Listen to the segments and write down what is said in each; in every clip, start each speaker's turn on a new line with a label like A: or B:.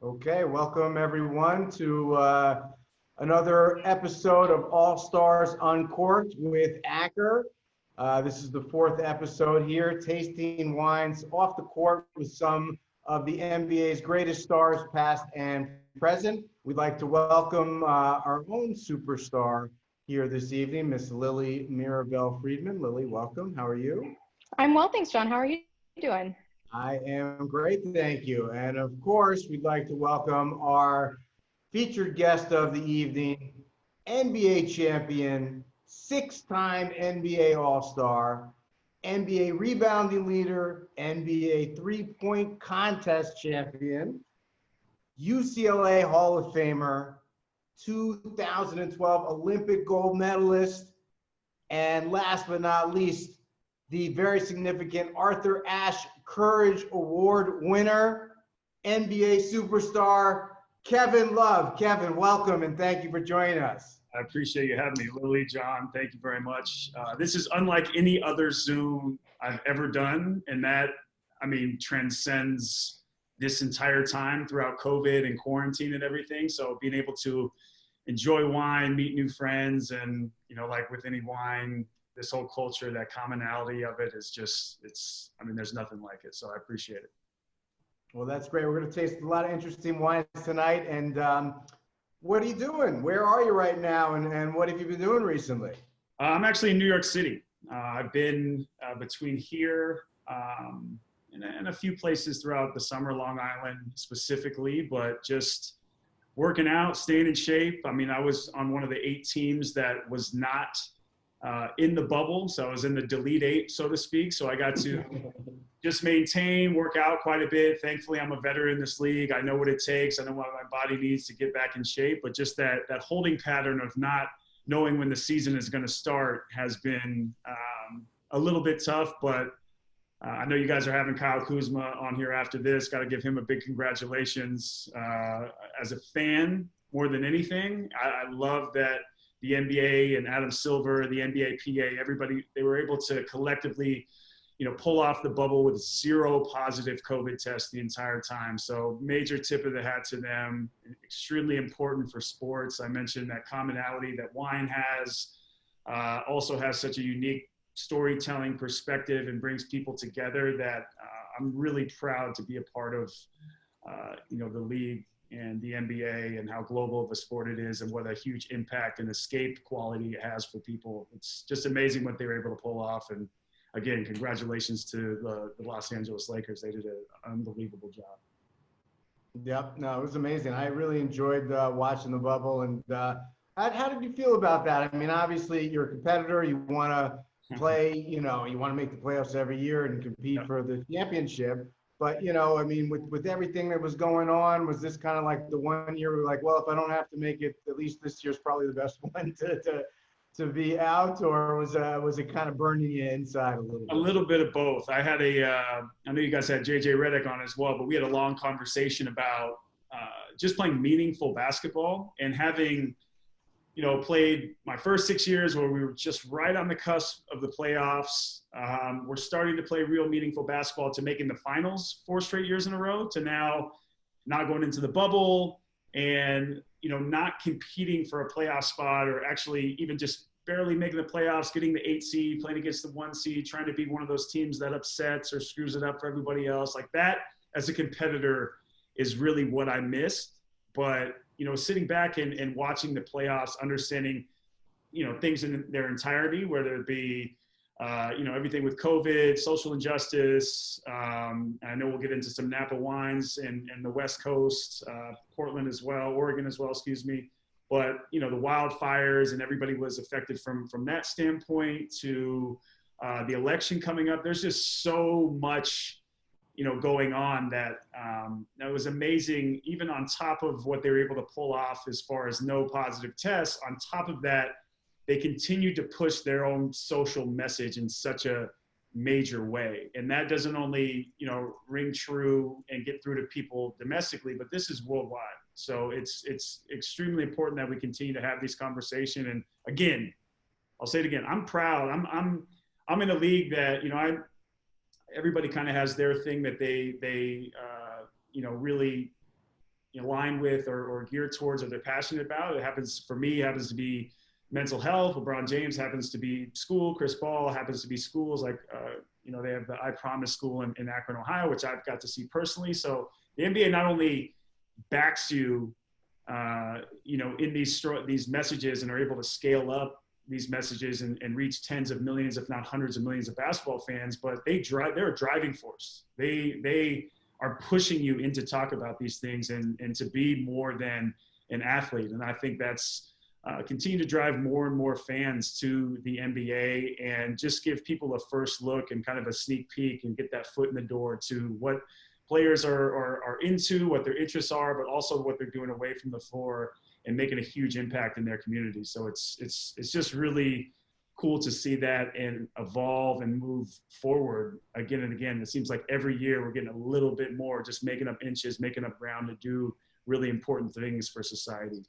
A: Okay, welcome everyone to another episode of All-Stars Uncorked with Acker. This is the fourth episode here, tasting wines off the court with some of the NBA's greatest stars, past and present. We'd like to welcome our own superstar here this evening, Miss Lily Mirabelle Friedman. Lily, welcome. How are you?
B: I'm well, thanks, John. How are you doing?
A: I am great, thank you. And of course, we'd like to welcome our featured guest of the evening, NBA champion, six-time NBA All-Star, NBA rebounding leader, NBA three-point contest champion, UCLA Hall of Famer, 2012 Olympic gold medalist, and last but not least, the very significant Arthur Ashe Courage Award winner, NBA superstar, Kevin Love. Kevin, welcome and thank you for joining us.
C: I appreciate you having me, Lily, John. Thank you very much. This is unlike any other Zoom I've ever done, and that, transcends this entire time throughout COVID and quarantine and everything. So being able to enjoy wine, meet new friends, and, like with any wine, this whole culture, that commonality of it is just, there's nothing like it. So I appreciate it.
A: Well, that's great. We're going to taste a lot of interesting wines tonight. And what are you doing? Where are you right now? And what have you been doing recently?
C: I'm actually in New York City. I've been between here and a few places throughout the summer, Long Island specifically, but just working out, staying in shape. I was on one of the 8 teams that was not in the bubble. So I was in the delete 8, so to speak. So I got to just maintain, work out quite a bit. Thankfully, I'm a veteran in this league. I know what it takes. I know what my body needs to get back in shape. But just that holding pattern of not knowing when the season is going to start has been a little bit tough. But I know you guys are having Kyle Kuzma on here after this. Got to give him a big congratulations. As a fan, more than anything, I love that the NBA and Adam Silver, the NBA PA, everybody, they were able to collectively, pull off the bubble with 0 positive COVID tests the entire time. So major tip of the hat to them. Extremely important for sports. I mentioned that commonality that wine has, also has such a unique storytelling perspective and brings people together that I'm really proud to be a part of, the league and the NBA and how global of a sport it is and what a huge impact and escape quality it has for people. It's just amazing what they were able to pull off. And again, congratulations to the Los Angeles Lakers. They did an unbelievable job.
A: Yep, no, it was amazing. I really enjoyed watching the bubble. And how did you feel about that? Obviously you're a competitor. You want to play, you want to make the playoffs every year and compete for the championship. But, with everything that was going on, was this kind of like the one year we're like, well, if I don't have to make it, at least this year's probably the best one to be out, or was it kind of burning you inside a little bit?
C: A little bit of both. I had I know you guys had JJ Redick on as well, but we had a long conversation about just playing meaningful basketball and having, played my first 6 years where we were just right on the cusp of the playoffs. We're starting to play real meaningful basketball to making the finals 4 straight years in a row to now not going into the bubble and, not competing for a playoff spot or actually even just barely making the playoffs, getting the 8 seed, playing against the 1 seed, trying to be one of those teams that upsets or screws it up for everybody else. Like that as a competitor is really what I missed. But, sitting back and watching the playoffs, understanding, things in their entirety, whether it be, everything with COVID, social injustice. I know we'll get into some Napa wines and the West Coast, Portland as well, Oregon as well, excuse me. But, the wildfires and everybody was affected from that standpoint to the election coming up. There's just so much, going on that was amazing, even on top of what they were able to pull off as far as no positive tests. On top of that, they continued to push their own social message in such a major way. And that doesn't only, ring true and get through to people domestically, but this is worldwide. So it's extremely important that we continue to have these conversations. And again, I'll say it again, I'm proud. I'm in a league that, everybody kind of has their thing that they really align with or geared towards or they're passionate about. It happens for me, happens to be mental health. LeBron James happens to be school. Chris Paul happens to be schools like, they have the I Promise school in Akron, Ohio, which I've got to see personally. So the NBA not only backs you, in these messages and are able to scale up these messages and reach tens of millions, if not hundreds of millions of basketball fans, but they're a driving force. They are pushing you into talk about these things and to be more than an athlete. And I think that's continue to drive more and more fans to the NBA and just give people a first look and kind of a sneak peek and get that foot in the door to what players are into, what their interests are, but also what they're doing away from the floor and making a huge impact in their community. So it's just really cool to see that and evolve and move forward again and again. It seems like every year we're getting a little bit more, just making up inches, making up ground to do really important things for society.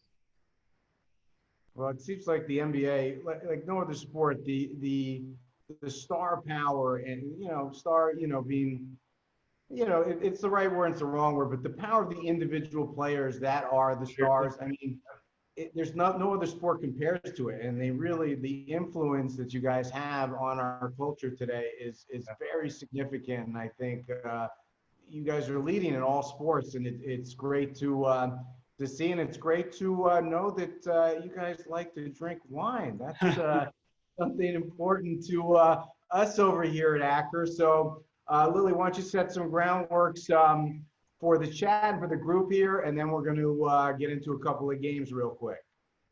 A: Well, it seems like the NBA, like no other sport, the star power and, being, it's the right word, it's the wrong word, but the power of the individual players that are the stars. I mean, there's no other sport compares to it. And the influence that you guys have on our culture today is very significant. And I think you guys are leading in all sports, and it's great to see, and it's great to know that you guys like to drink wine. That's something important to us over here at Acker. So Lily, why don't you set some groundworks for the chat and for the group here, and then we're going to get into a couple of games real quick.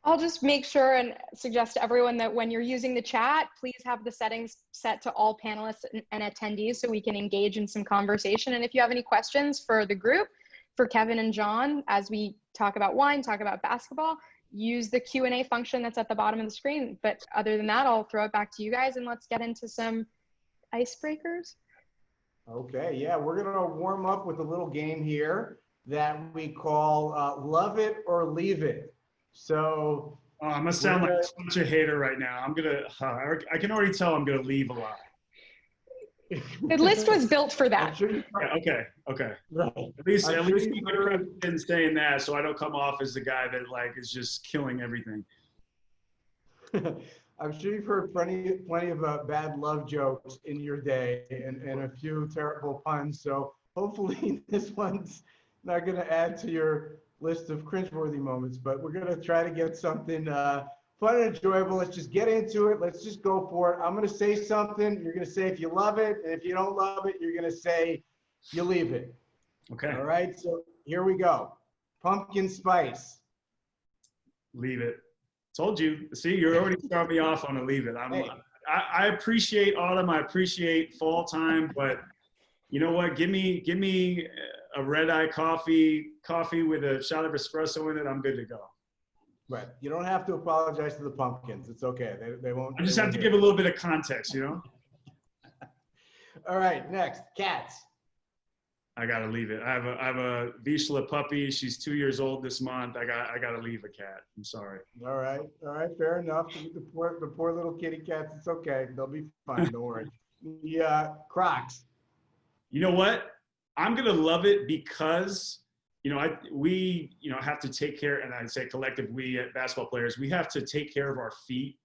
B: I'll just make sure and suggest to everyone that when you're using the chat, please have the settings set to all panelists and attendees so we can engage in some conversation. And if you have any questions for the group, for Kevin and John, as we talk about wine, talk about basketball, use the Q&A function that's at the bottom of the screen. But other than that, I'll throw it back to you guys and let's get into some icebreakers.
A: Okay, yeah, we're going to warm up with a little game here that we call Love It or Leave It. So
C: I'm going to sound like such a hater right now. I can already tell I'm going to leave a lot.
B: The list was built for that.
C: Yeah, okay. Right. At least you can saying that, so I don't come off as the guy that is just killing everything.
A: I'm sure you've heard plenty of bad love jokes in your day and a few terrible puns. So hopefully this one's not going to add to your list of cringeworthy moments, but we're going to try to get something fun and enjoyable. Let's just get into it. Let's just go for it. I'm going to say something. You're going to say if you love it. And if you don't love it, you're going to say you leave it.
C: Okay.
A: All right. So here we go. Pumpkin spice.
C: Leave it. Told you. See, you're already starting me off on a leave it. I appreciate autumn. I appreciate fall time, but you know what? Give me a red eye coffee with a shot of espresso in it. I'm good to go.
A: Right. You don't have to apologize to the pumpkins. It's okay. They won't.
C: I just have to give a little bit of context,
A: All right. Next, cats.
C: I gotta leave it. I have a Vizsla puppy. She's 2 years old this month. I gotta leave a cat. I'm sorry.
A: All right. Fair enough. The poor little kitty cats. It's okay. They'll be fine. Don't worry. Yeah. Crocs.
C: You know what? I'm gonna love it because we have to take care, and I'd say collective, we basketball players, we have to take care of our feet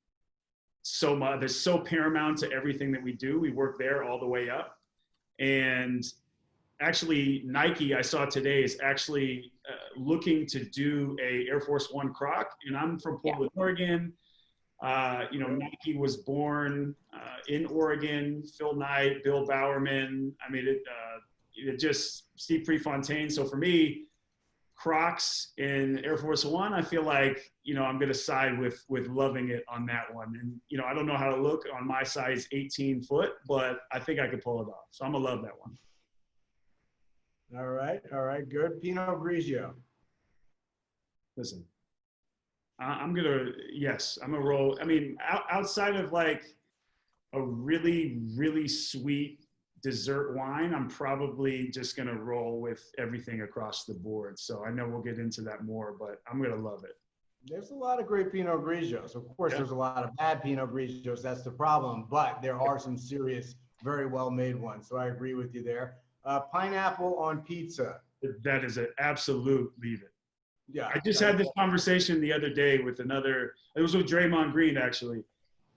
C: so much. They're so paramount to everything that we do. We work there all the way up. And actually, Nike, I saw today, is actually looking to do a Air Force One Croc. And I'm from Portland, Oregon. Nike was born in Oregon. Phil Knight, Bill Bowerman. I mean, it just Steve Prefontaine. So for me, Crocs and Air Force One, I feel like, I'm going to side with loving it on that one. And, I don't know how to look on my size 18 foot, but I think I could pull it off. So I'm going to love that one.
A: All right. Good. Pinot Grigio.
C: Listen, I'm going to roll. I mean, outside of like a really, really sweet dessert wine, I'm probably just going to roll with everything across the board. So I know we'll get into that more, but I'm going to love it.
A: There's a lot of great Pinot Grigios. Of course, There's a lot of bad Pinot Grigios. That's the problem. But there are some serious, very well-made ones. So I agree with you there. Pineapple on pizza.
C: that is an absolute leave it.
A: Yeah.
C: I just had this conversation the other day with it was with Draymond Green actually.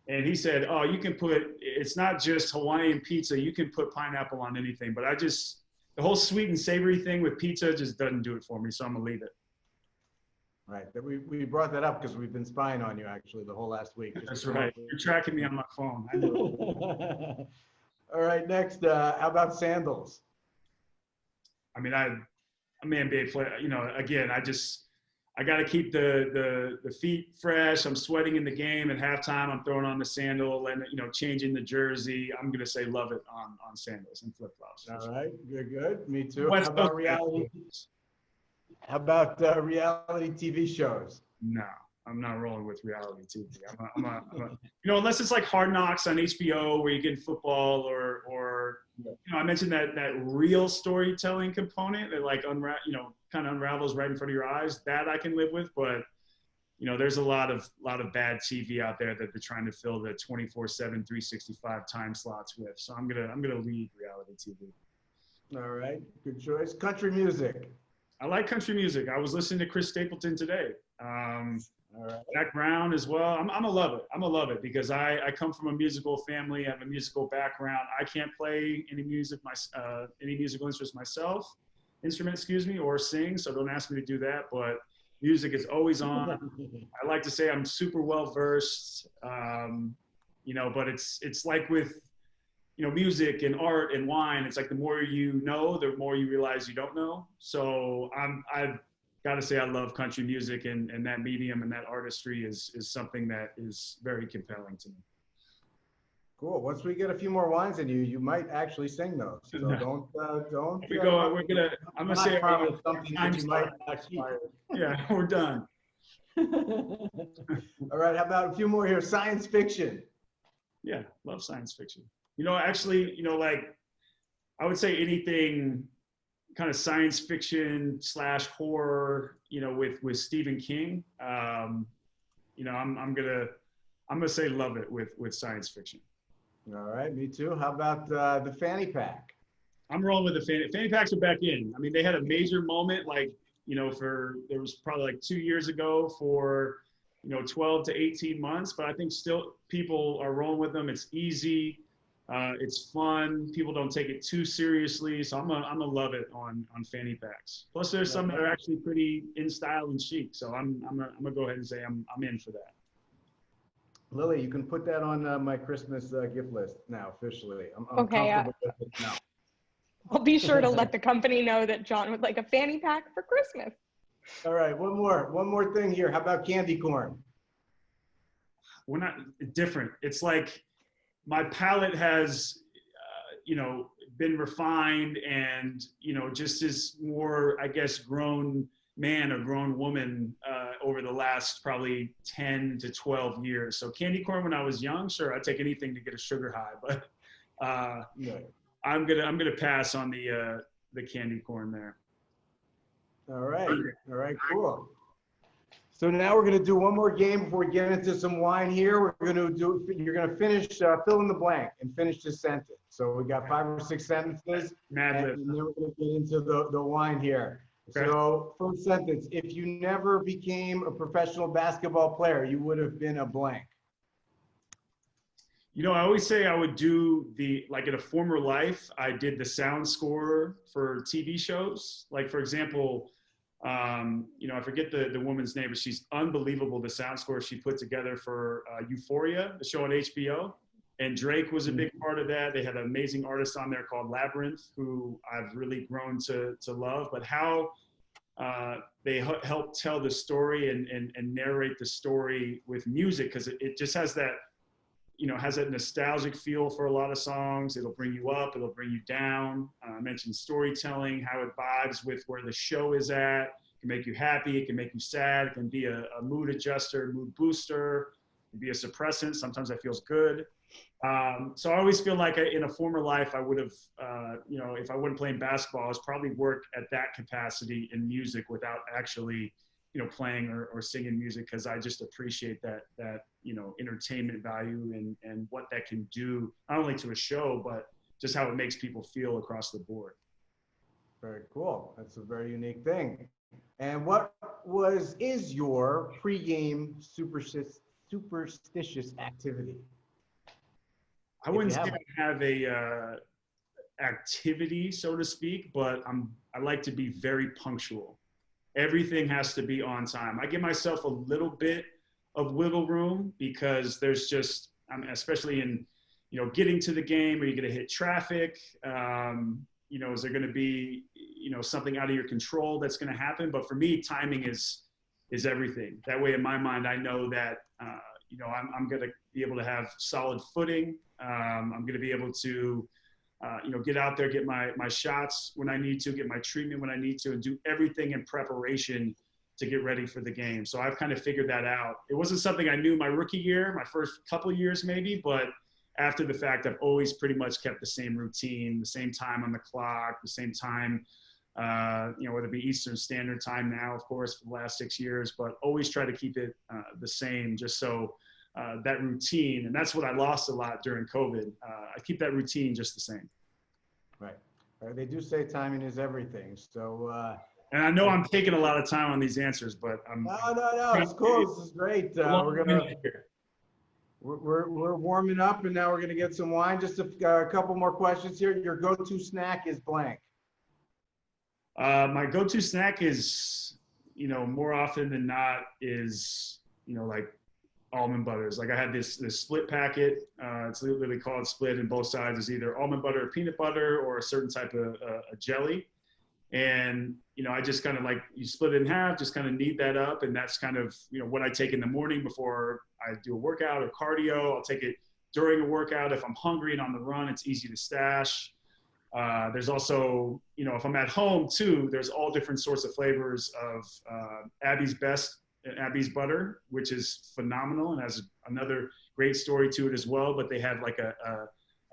C: And he said, oh, it's not just Hawaiian pizza. You can put pineapple on anything. But the whole sweet and savory thing with pizza just doesn't do it for me. So I'm going to leave it.
A: Right. We brought that up because we've been spying on you actually the whole last week.
C: That's right. You're tracking me on my phone. I know.
A: All right. Next, how about sandals?
C: I mean, I'm an NBA player. Again, I got to keep the feet fresh. I'm sweating in the game. At halftime, I'm throwing on the sandal and changing the jersey. I'm gonna say love it on sandals and flip flops.
A: All right, good. Me too.
C: West
A: How about
C: Coast
A: reality? How about reality TV shows?
C: No, I'm not rolling with reality TV. Unless it's like Hard Knocks on HBO where you get football or I mentioned that real storytelling component that like kind of unravels right in front of your eyes. That I can live with, but there's a lot of bad TV out there that they're trying to fill the 24/7, 365 time slots with. So I'm gonna lead reality TV.
A: All right, good choice. Country music.
C: I like country music. I was listening to Chris Stapleton today.
A: All right.
C: Jack Brown as well. I'm gonna love it. I'm gonna love it because I come from a musical family. I have a musical background. I can't play any musical instruments myself, or sing. So don't ask me to do that. But music is always on. I like to say I'm super well versed. But it's like with music and art and wine. It's like the more you know, the more you realize you don't know. So I've got to say I love country music and that medium and that artistry is something that is very compelling to me.
A: Cool. Once we get a few more wines in you might actually sing those. So don't.
C: I'm gonna say
A: something that you might not keep.
C: Yeah, we're done.
A: All right. How about a few more here? Science fiction.
C: Yeah, love science fiction. Actually, like I would say anything kind of science fiction / horror, with Stephen King. I'm gonna say love it with science fiction.
A: All right, me too. How about the fanny pack?
C: I'm rolling with the fanny packs are back in. I mean, they had a major moment, like there was probably like 2 years ago for 12 to 18 months, but I think still people are rolling with them. It's easy. It's fun. People don't take it too seriously. So I'm gonna love it on fanny packs. Plus there's some that are actually pretty in style and chic. So I'm gonna go ahead and say I'm in for that.
A: Lily, you can put that on my Christmas gift list now, officially. I'm
B: okay,
A: comfortable with it now.
B: I'll be sure to let the company know that John would like a fanny pack for Christmas.
A: All right, one more thing here. How about candy corn?
C: We're not different. It's like my palate has, been refined and, just as more, I guess, grown man or grown woman over the last probably 10 to 12 years. So candy corn when I was young, sure, I'd take anything to get a sugar high, but I'm gonna pass on the candy corn there.
A: All right, cool. So now we're going to do one more game before we get into some wine here. You're going to finish, fill in the blank and finish the sentence. So we got 5 or 6 sentences.
C: Mad lib.
A: And then we're going to get into the wine here.
C: Okay.
A: So first sentence, if you never became a professional basketball player, you would have been a blank.
C: I always say I would do like in a former life, I did the sound score for TV shows. Like for example, I forget the woman's name, but she's unbelievable. The sound score she put together for Euphoria, the show on HBO, and Drake was a big part of that. They had an amazing artist on there called Labyrinth, who I've really grown to love. But how they help tell the story and narrate the story with music, because it just has that, has that nostalgic feel for a lot of songs. It'll bring you up, it'll bring you down. I mentioned storytelling, how it vibes with where the show is at. It can make you happy, it can make you sad, it can be a mood adjuster, mood booster, it can be a suppressant. Sometimes that feels good. So I always feel like in a former life, I would have, if I wasn't playing basketball, I was probably worked at that capacity in music without actually, playing or singing music, because I just appreciate that entertainment value and what that can do, not only to a show, but just how it makes people feel across the board.
A: Very cool. That's a very unique thing. And what is your pregame superstitious activity?
C: I wouldn't say I have a activity, so to speak, but I like to be very punctual. Everything has to be on time. I give myself a little bit of wiggle room because there's just, especially in, getting to the game, are you going to hit traffic? Is there going to be, something out of your control that's going to happen? But for me, timing is everything. That way, in my mind, I know that, I'm going to be able to have solid footing. I'm going to be able to, get out there, get my shots when I need to, get my treatment when I need to, and do everything in preparation to get ready for the game. So I've kind of figured that out. It wasn't something I knew my rookie year, my first couple years maybe, but after the fact, I've always pretty much kept the same routine, the same time on the clock, the same time, whether it be Eastern Standard Time now, of course, for the last 6 years, but always try to keep it the same just so that routine, and that's what I lost a lot during COVID. I keep that routine just the same.
A: Right. They do say timing is everything. So,
C: and I know I'm taking a lot of time on these answers, but
A: no, it's cool. This is great. We're warming up, and now we're gonna get some wine. Just a couple more questions here. Your go-to snack is blank.
C: My go-to snack is, more often than not is, like almond butters. Like I had this split packet. It's literally called split, and both sides is either almond butter or peanut butter or a certain type of a jelly. And, I just kind of like, you split it in half, just kind of knead that up. And that's kind of, what I take in the morning before I do a workout or cardio. I'll take it during a workout. If I'm hungry and on the run, it's easy to stash. There's also, if I'm at home too, there's all different sorts of flavors of Abby's Best and Abby's Butter, which is phenomenal and has another great story to it as well. But they have like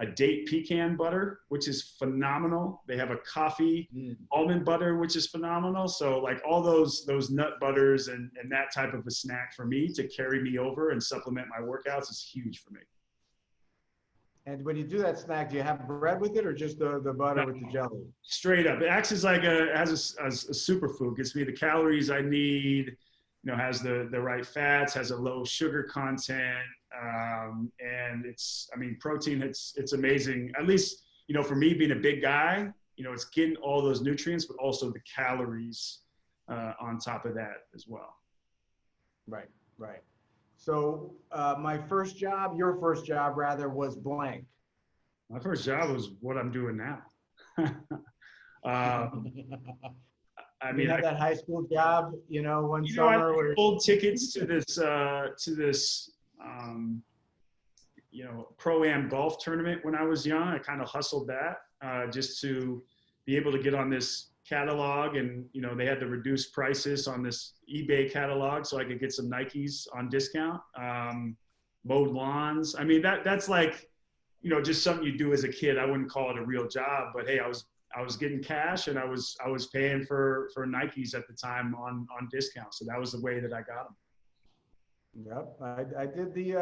C: a date pecan butter, which is phenomenal. They have a coffee almond butter, which is phenomenal. So like all those nut butters and that type of a snack for me to carry me over and supplement my workouts is huge for me.
A: And when you do that snack, do you have bread with it or just the butter with the jelly?
C: Straight up. It acts as like as a superfood. Gives me the calories I need, has the right fats, has a low sugar content. And protein, it's amazing. At least, for me being a big guy, it's getting all those nutrients, but also the calories on top of that as well.
A: Right. So your first job rather, was blank.
C: My first job was what I'm doing now. I
A: had that high school job, one summer.
C: I sold tickets to this Pro-Am golf tournament when I was young. I kind of hustled that just to be able to get on this catalog, and they had the reduced prices on this eBay catalog, so I could get some Nikes on discount. Mowed lawns. That's like, just something you do as a kid. I wouldn't call it a real job, but hey, I was getting cash, and I was paying for Nikes at the time on discount. So that was the way that I got them.
A: Yep, I did the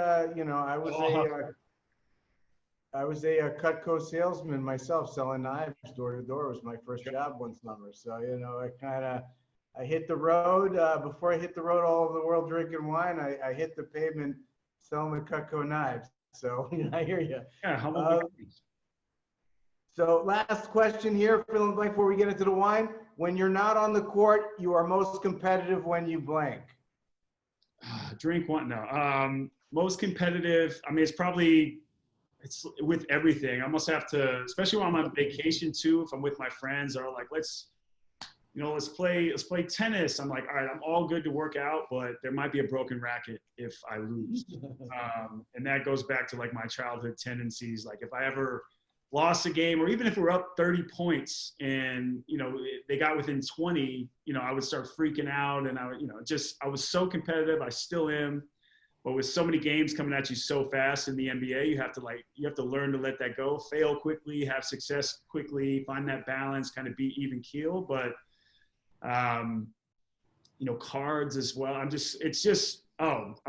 A: I was a Cutco salesman myself, selling knives door to door. Was my first job one summer. So I hit the road before I hit the road all over the world drinking wine. I hit the pavement selling the Cutco knives. So I hear you.
C: Yeah.
A: So last question here, fill in the blank before we get into the wine. When you're not on the court, you are most competitive when you blank.
C: Drink one. No. Most competitive. It's with everything. I almost have to, especially when I'm on vacation too. If I'm with my friends, they're like, let's play tennis. I'm like, all right, I'm all good to work out, but there might be a broken racket if I lose. And that goes back to like my childhood tendencies. Like if I ever lost a game, or even if we're up 30 points and, they got within 20, I would start freaking out, and I was so competitive. I still am. But with so many games coming at you so fast in the NBA, you have to learn to let that go, fail quickly, have success quickly, find that balance, kind of be even keel. But, cards as well. I'll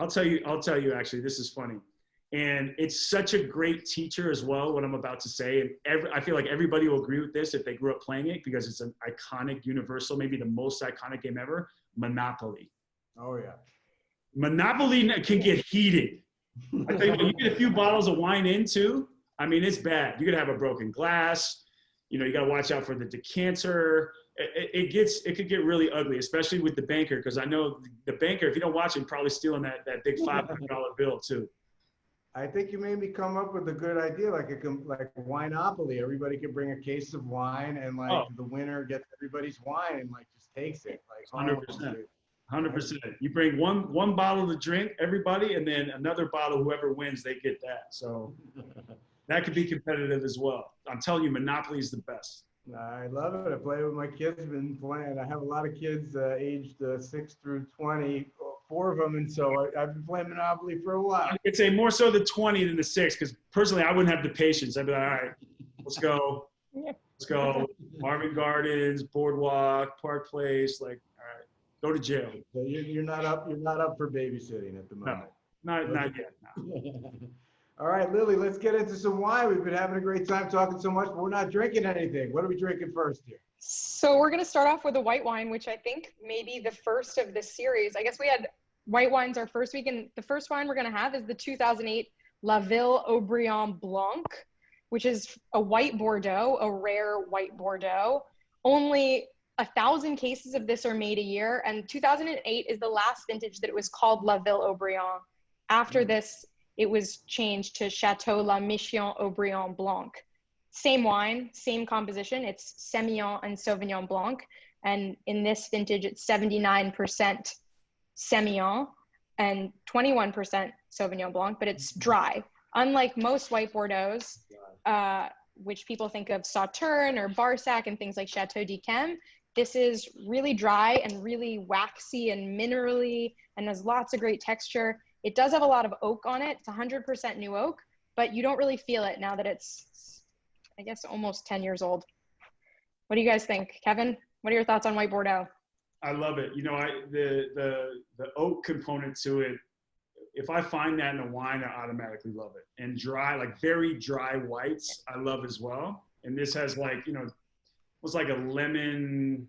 C: tell you, actually, this is funny. And it's such a great teacher as well, what I'm about to say. And I feel like everybody will agree with this if they grew up playing it, because it's an iconic, universal, maybe the most iconic game ever, Monopoly.
A: Oh, yeah.
C: Monopoly can get heated. I tell you what, you get a few bottles of wine into, I mean, it's bad. You're gonna have a broken glass. You know, you gotta watch out for the decanter. It could get really ugly, especially with the banker, because I know the banker, if you don't watch him, probably stealing that big $500 bill too.
A: I think you made me come up with a good idea, like Wineopoly. Everybody could bring a case of wine, and the winner gets everybody's wine and just takes it.
C: 100%. 100%. You bring one bottle to drink, everybody, and then another bottle, whoever wins, they get that. So that could be competitive as well. I'm telling you, Monopoly is the best.
A: I love it. I play with my kids. Been playing. I have a lot of kids aged 6 through 20, 4 of them, and so I've been playing Monopoly for a while.
C: I'd say more so the 20 than the 6, because personally, I wouldn't have the patience. I'd be like, all right, let's go. Let's go. Marvin Gardens, Boardwalk, Park Place. All right, go to jail.
A: So you're not up. You're not up for babysitting at the moment.
C: No, not yet. No.
A: All right, Lily, let's get into some wine. We've been having a great time talking so much, but we're not drinking anything. What are we drinking first here?
B: So we're going to start off with a white wine, which I think may be the first of this series. I guess we had white wines our first week, and the first wine we're going to have is the 2008 La Ville Haut-Brion Blanc, which is a white Bordeaux, a rare white Bordeaux. Only 1,000 cases of this are made a year, and 2008 is the last vintage that it was called La Ville Haut-Brion. After this, it was changed to Chateau La Mission Haut-Brion Blanc. Same wine, same composition. It's Semillon and Sauvignon Blanc. And in this vintage, it's 79% Semillon and 21% Sauvignon Blanc, but it's dry. Unlike most white Bordeaux, which people think of Sauternes or Barsac and things like Chateau d'Yquem, this is really dry and really waxy and minerally and has lots of great texture. It does have a lot of oak on it. It's 100% new oak, but you don't really feel it now that it's, I guess, almost 10 years old. What do you guys think? Kevin, what are your thoughts on white Bordeaux?
C: I love it. You know, the oak component to it, if I find that in a wine, I automatically love it. And dry, very dry whites, I love as well. And this has was like a lemon,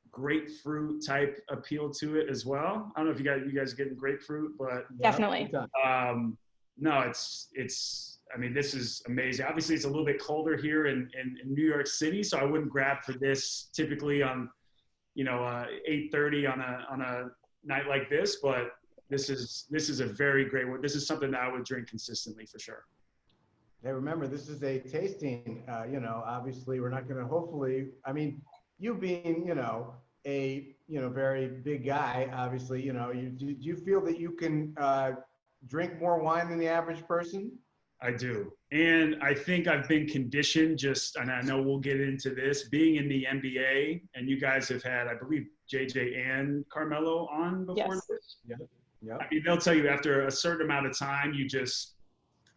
C: grapefruit type appeal to it as well. I don't know if you guys are getting grapefruit, but
B: definitely.
C: No, I mean, this is amazing. Obviously, it's a little bit colder here in New York City, so I wouldn't grab for this typically on 8:30 on a night like this. But this is a very great one. This is something that I would drink consistently for sure.
A: Hey, remember, this is a tasting. Obviously, we're not going to. Hopefully, I mean, you being a very big guy, obviously, do you feel that you can drink more wine than the average person?
C: I do. And I think I've been conditioned and I know we'll get into this, being in the NBA, and you guys have had, I believe, JJ and Carmelo on before this.
A: Yeah.
C: I mean, they'll tell you after a certain amount of time,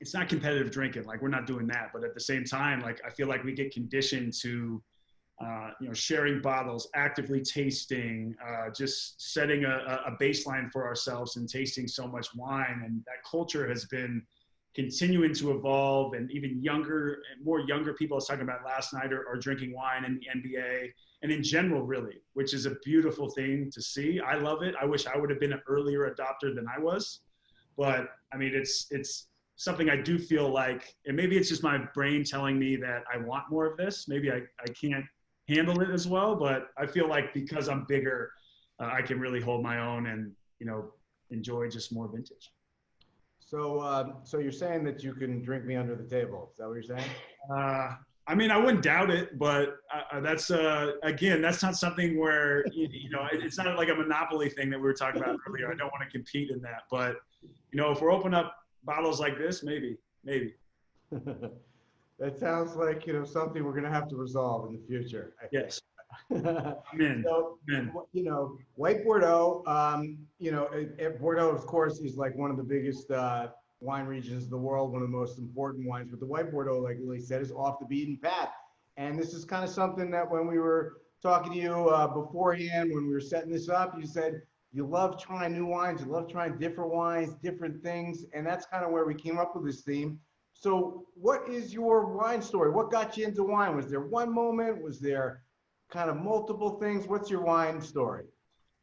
C: it's not competitive drinking. We're not doing that. But at the same time, I feel like we get conditioned to, sharing bottles, actively tasting, just setting a baseline for ourselves and tasting so much wine. And that culture has been continuing to evolve, and even more younger people I was talking about last night are drinking wine in the NBA and in general, really, which is a beautiful thing to see. I love it. I wish I would have been an earlier adopter than I was, but I mean, it's something I do feel like, and maybe it's just my brain telling me that I want more of this. Maybe I can't handle it as well, but I feel like because I'm bigger, I can really hold my own and, enjoy just more vintage.
A: So you're saying that you can drink me under the table? Is that what you're saying?
C: I mean, I wouldn't doubt it, but that's again, that's not something where it's not like a monopoly thing that we were talking about earlier. I don't want to compete in that, but if we're opening up bottles like this, maybe.
A: That sounds like something we're going to have to resolve in the future.
C: Yes. Amen.
A: So,
C: Amen.
A: White Bordeaux, Bordeaux, of course, is one of the biggest wine regions of the world, one of the most important wines. But the white Bordeaux, like Lily said, is off the beaten path. And this is kind of something that when we were talking to you beforehand, when we were setting this up, you said, you love trying new wines, you love trying different wines, different things, and that's kind of where we came up with this theme. So what is your wine story? What got you into wine? Was there one moment? Was there kind of multiple things? What's your wine story?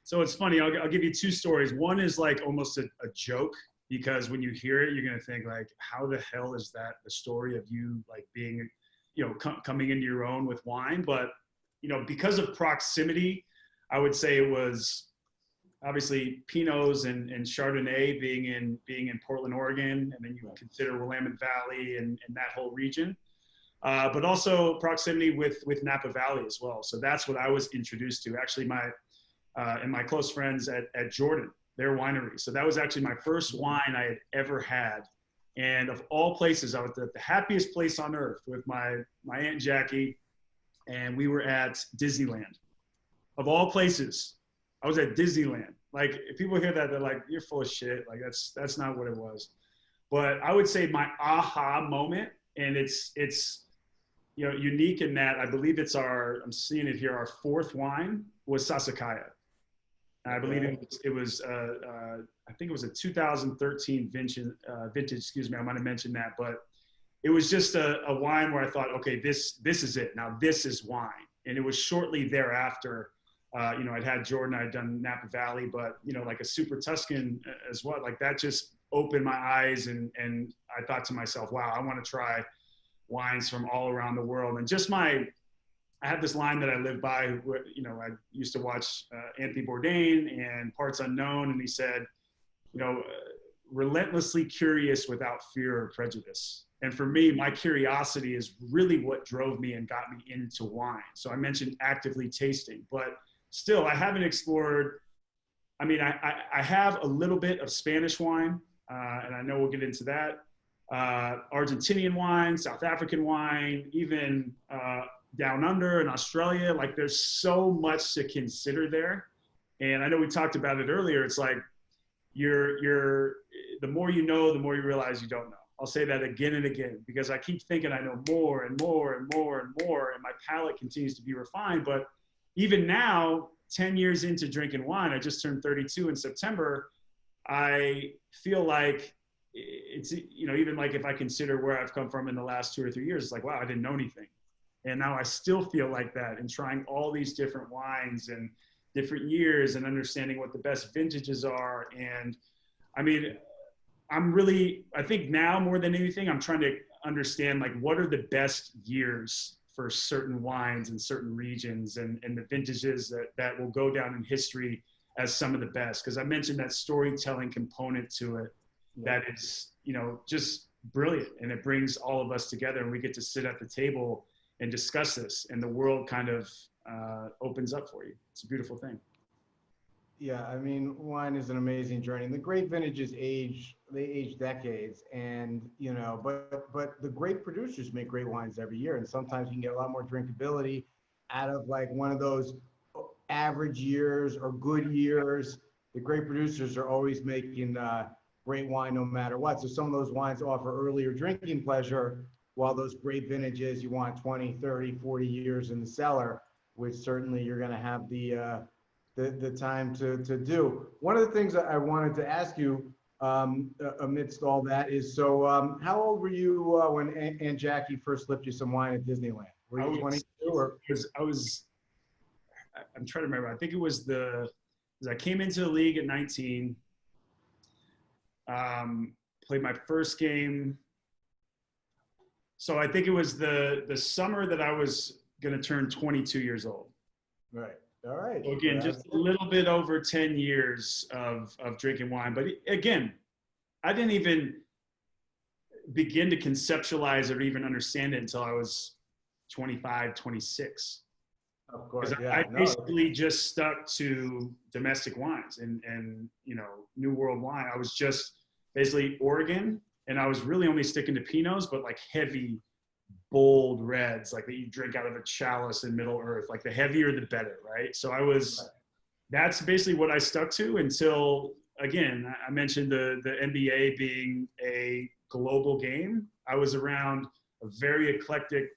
C: So it's funny, I'll give you two stories. One is like almost a joke, because when you hear it, you're going to think like, how the hell is that the story of you like being, coming into your own with wine? But, because of proximity, I would say it was obviously Pinots and Chardonnay being in Portland, Oregon, and then you consider Willamette Valley and that whole region. But also proximity with Napa Valley as well. So that's what I was introduced to. Actually, my close friends at Jordan, their winery. So that was actually my first wine I had ever had. And of all places, I was at the happiest place on earth with my Aunt Jackie, and we were at Disneyland. Of all places, I was at Disneyland. Like, if people hear that, they're like, you're full of shit. Like, that's not what it was. But I would say my aha moment, and it's unique in that I believe I'm seeing it here, our fourth wine was Sassicaia. I believe it was I think it was a 2013 vintage, excuse me, I might have mentioned that, but it was just a wine where I thought, okay, this is it. Now this is wine. And it was shortly thereafter, I'd had Jordan, I'd done Napa Valley, but, like a Super Tuscan as well. Like, that just opened my eyes, and I thought to myself, wow, I want to try wines from all around the world. And just I have this line that I live by, where, I used to watch Anthony Bourdain and Parts Unknown, and he said, relentlessly curious without fear or prejudice. And for me, my curiosity is really what drove me and got me into wine. So I mentioned actively tasting, but still, I haven't explored. I mean, I have a little bit of Spanish wine, and I know we'll get into that. Argentinian wine, South African wine, even down under in Australia. Like, there's so much to consider there. And I know we talked about it earlier. It's like the more you know, the more you realize you don't know. I'll say that again and again, because I keep thinking I know more and more and more and more, and my palate continues to be refined. But even now, 10 years into drinking wine, I just turned 32 in September, I feel like it's, even like if I consider where I've come from in the last 2 or 3 years, it's like, wow, I didn't know anything. And now I still feel like that, and trying all these different wines and different years and understanding what the best vintages are. And I mean, I think now more than anything, I'm trying to understand, like, what are the best years for certain wines in certain regions, and the vintages that will go down in history as some of the best. Because I mentioned that storytelling component to it, that is, just brilliant. And it brings all of us together, and we get to sit at the table and discuss this, and the world kind of opens up for you. It's a beautiful thing.
A: Yeah, I mean, wine is an amazing journey, and the great vintages age decades, and but the great producers make great wines every year, and sometimes you can get a lot more drinkability out of like one of those average years or good years. The great producers are always making great wine no matter what. So some of those wines offer earlier drinking pleasure, while those great vintages, you want 20, 30, 40 years in the cellar, which certainly you're going to have the time to do. One of the things that I wanted to ask you amidst all that is, so how old were you when Aunt Jackie first slipped you some wine at Disneyland? Were you 22 or?
C: I'm trying to remember. I think it was because I came into the league at 19, played my first game. So I think it was the summer that I was going to turn 22 years old.
A: Right. All right.
C: So again, just a little bit over 10 years of drinking wine. But again, I didn't even begin to conceptualize or even understand it until I was 25, 26.
A: Of course,
C: I basically just stuck to domestic wines and New World wine. I was just basically Oregon, and I was really only sticking to Pinots, but like heavy, bold reds, like that you drink out of a chalice in Middle Earth. Like the heavier, the better, right? So that's basically what I stuck to until, again, I mentioned the NBA being a global game. I was around a very eclectic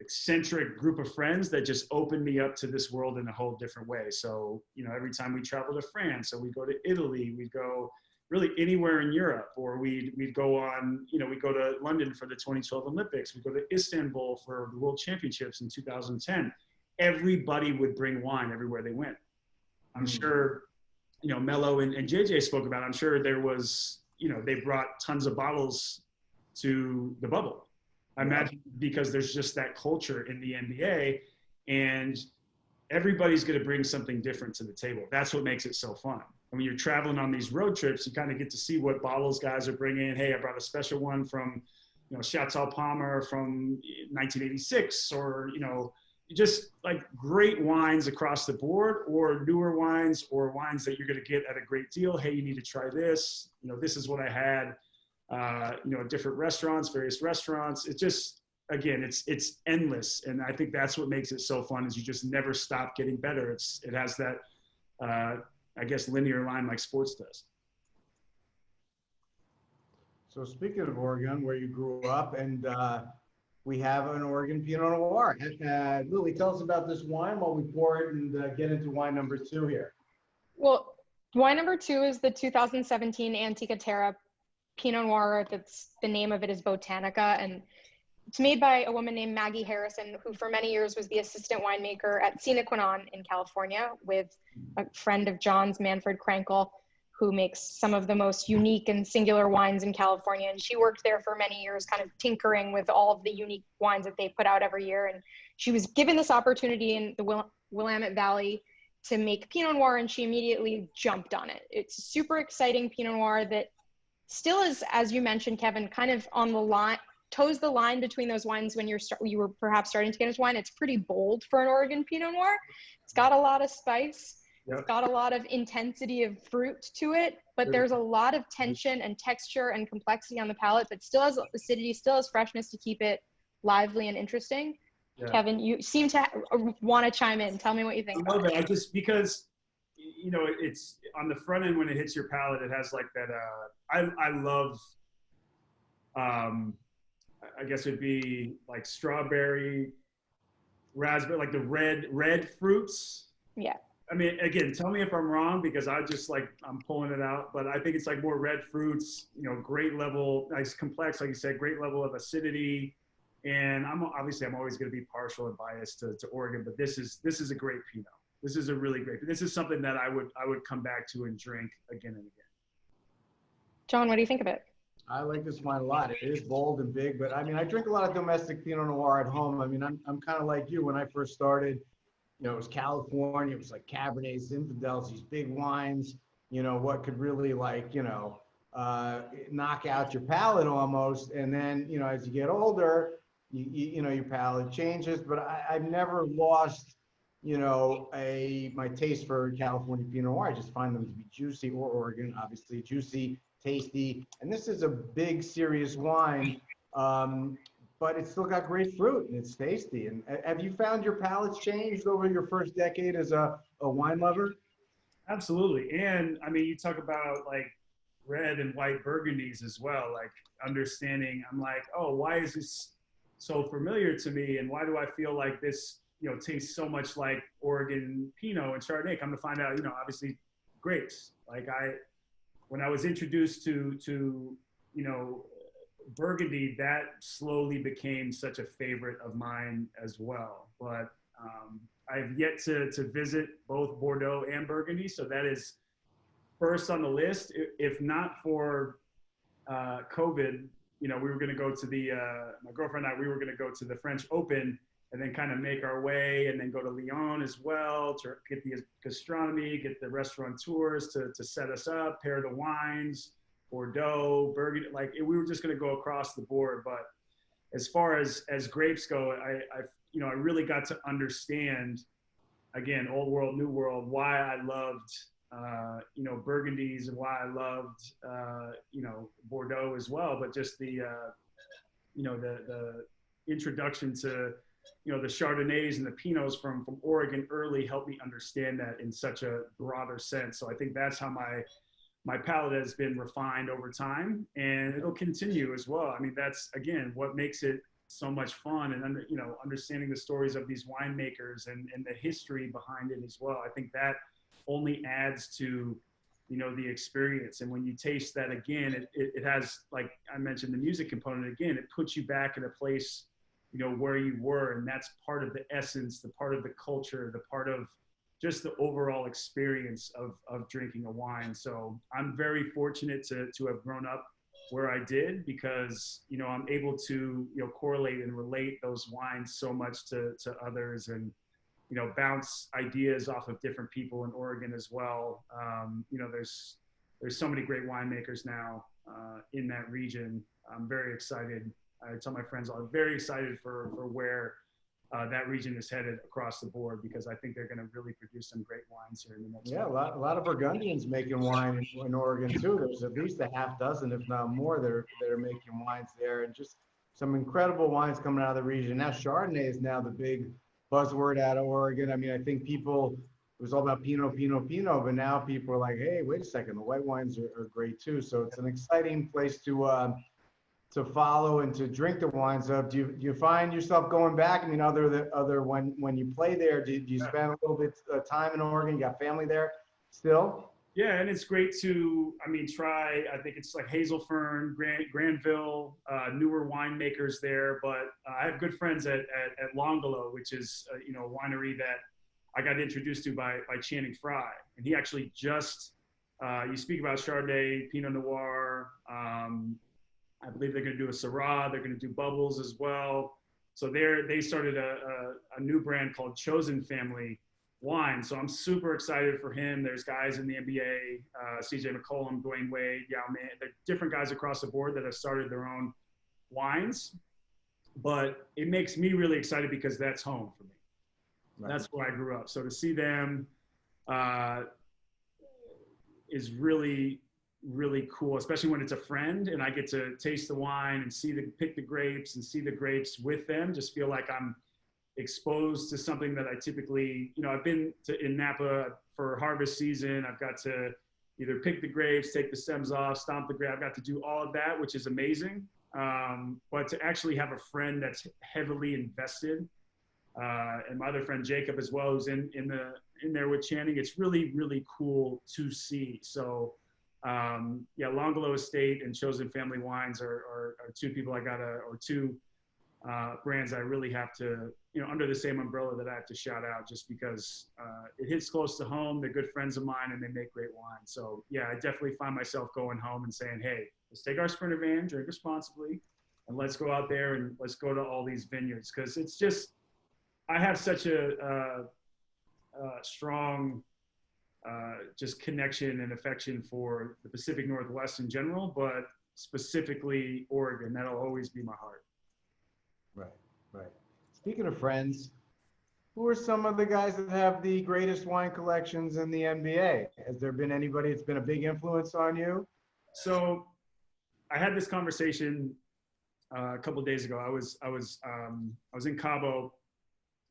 C: eccentric group of friends that just opened me up to this world in a whole different way. So, you know, every time we travel to France, or we go to Italy, we go really anywhere in Europe, or we'd go on, you know, we go to London for the 2012 Olympics, we go to Istanbul for the World Championships in 2010. Everybody would bring wine everywhere they went. I'm sure, you know, Mello and JJ spoke about it. I'm sure there was, you know, they brought tons of bottles to the bubble. I imagine because there's just that culture in the NBA, and everybody's going to bring something different to the table. That's what makes it so fun. And when you're traveling on these road trips, you kind of get to see what bottles guys are bringing. Hey, I brought a special one from, you know, Chateau Palmer from 1986, or, you know, just like great wines across the board, or newer wines, or wines that you're going to get at a great deal. Hey, you need to try this. You know, this is what I had. You know, different restaurants, various restaurants. It just, again, it's endless. And I think that's what makes it so fun, is you just never stop getting better. It has that, I guess, linear line like sports does.
A: So speaking of Oregon, where you grew up, and we have an Oregon Pinot Noir. Lily, tell us about this wine while we pour it and get into wine number 2 here.
B: Well, wine number 2 is the 2017 Antica Terra Pinot Noir. That's the name of it is Botanica, and it's made by a woman named Maggie Harrison, who for many years was the assistant winemaker at Sina Quinan in California, with a friend of John's, Manfred Krankel, who makes some of the most unique and singular wines in California. And she worked there for many years, kind of tinkering with all of the unique wines that they put out every year. And she was given this opportunity in the Willamette Valley to make Pinot Noir, and she immediately jumped on it. It's a super exciting Pinot Noir that still is, as you mentioned, Kevin, kind of on the line, toes the line between those wines when you were perhaps starting to get into wine. It's pretty bold for an Oregon Pinot Noir. It's got a lot of spice. Yep. It's got a lot of intensity of fruit to it, but there's a lot of tension and texture and complexity on the palate, but still has acidity, still has freshness to keep it lively and interesting. Yeah. Kevin, you seem to want to chime in. Tell me what you think.
C: I know that. I just, because, you know, it's on the front end when it hits your palate, it has like that, I love, I guess it'd be like strawberry, raspberry, like the red fruits.
B: Yeah.
C: I mean, again, tell me if I'm wrong, because I just like, I'm pulling it out, but I think it's like more red fruits, you know, great level, nice complex, like you said, great level of acidity. And I'm always going to be partial and biased to Oregon, but this is a great Pinot. This is a really great, this is something that I would come back to and drink again and again.
B: John, what do you think of it?
A: I like this wine a lot. It is bold and big, but I mean, I drink a lot of domestic Pinot Noir at home. I mean, I'm kind of like you. When I first started, you know, it was California, it was like Cabernet, Zinfandels, these big wines, you know, what could really like, you know, knock out your palate almost. And then, you know, as you get older, you know, your palate changes, but I've never lost, you know, my taste for California Pinot Noir. I just find them to be juicy, or Oregon, obviously juicy, tasty. And this is a big, serious wine. But it's still got great fruit and it's tasty. And have you found your palates changed over your first decade as a wine lover?
C: Absolutely. And I mean, you talk about like red and white Burgundies as well, like understanding, I'm like, oh, why is this so familiar to me? And why do I feel like this, you know, tastes so much like Oregon Pinot and Chardonnay? Come to find out, you know, obviously grapes. Like when I was introduced to, you know, Burgundy, that slowly became such a favorite of mine as well. But I've yet to visit both Bordeaux and Burgundy, so that is first on the list. If not for COVID, you know, we were going to go to my girlfriend and I, we were going to go to the French Open and then kind of make our way and then go to Lyon as well to get the gastronomy, get the restaurateurs to set us up, pair the wines. Bordeaux, Burgundy, like we were just going to go across the board. But as far as grapes go, I really got to understand, again, old world, new world, why I loved, you know, Burgundies and why I loved, you know, Bordeaux as well. But just the, you know, the introduction to, you know, the Chardonnays and the Pinots from Oregon early helped me understand that in such a broader sense. So I think that's how my palate has been refined over time, and it'll continue as well. I mean, that's, again, what makes it so much fun, and understanding the stories of these winemakers and the history behind it as well. I think that only adds to, the experience. And when you taste that again, it has, like I mentioned, the music component again, it puts you back in a place, where you were. And that's part of the essence, the part of the culture, the part of just the overall experience of drinking a wine. So I'm very fortunate to have grown up where I did, because, I'm able to, correlate and relate those wines so much to others, and, bounce ideas off of different people in Oregon as well. There's so many great winemakers now in that region. I'm very excited. I tell my friends I'm very excited for where that region is headed across the board, because I think they're going to really produce some great wines here in the next
A: Yeah,
C: few
A: a lot of Burgundians making wine in Oregon too. There's at least a half dozen, if not more, that are making wines there, and just some incredible wines coming out of the region. Now Chardonnay is now the big buzzword out of Oregon. I mean, I think it was all about Pinot, but now people are like, hey, wait a second, the white wines are great too. So it's an exciting place to follow and to drink the wines of. Do you find yourself going back? I mean, other when you play there, do you spend a little bit of time in Oregon? You got family there still?
C: Yeah, and it's great to, try, I think it's like Hazelfern, Granville, newer winemakers there. But I have good friends at Longolo, which is, a winery that I got introduced to by Channing Frye. And he actually just, you speak about Chardonnay, Pinot Noir, I believe they're going to do a Syrah. They're going to do bubbles as well. So they started a new brand called Chosen Family Wine. So I'm super excited for him. There's guys in the NBA, CJ McCollum, Dwayne Wade, Yao Man. There are different guys across the board that have started their own wines. But it makes me really excited because that's home for me. Right. That's where I grew up. So to see them is really, really cool, especially when it's a friend and I get to taste the wine and pick the grapes and see the grapes with them. Just feel like I'm exposed to something that I typically, I've been in Napa for harvest season. I've got to either pick the grapes, take the stems off, stomp the grape. I've got to do all of that, which is amazing. But to actually have a friend that's heavily invested, and my other friend Jacob as well, who's in there with Channing, it's really, really cool to see. So Longolo Estate and Chosen Family Wines are two people two brands I really have to, under the same umbrella that I have to shout out, just because it hits close to home. They're good friends of mine and they make great wine. So yeah, I definitely find myself going home and saying, hey, let's take our Sprinter van, drink responsibly, and let's go out there and let's go to all these vineyards. Because it's just, I have such a strong just connection and affection for the Pacific Northwest in general, but specifically Oregon. That'll always be my heart.
A: Right. Speaking of friends, who are some of the guys that have the greatest wine collections in the NBA? Has there been anybody that's been a big influence on you?
C: So I had this conversation a couple of days ago. I was in Cabo,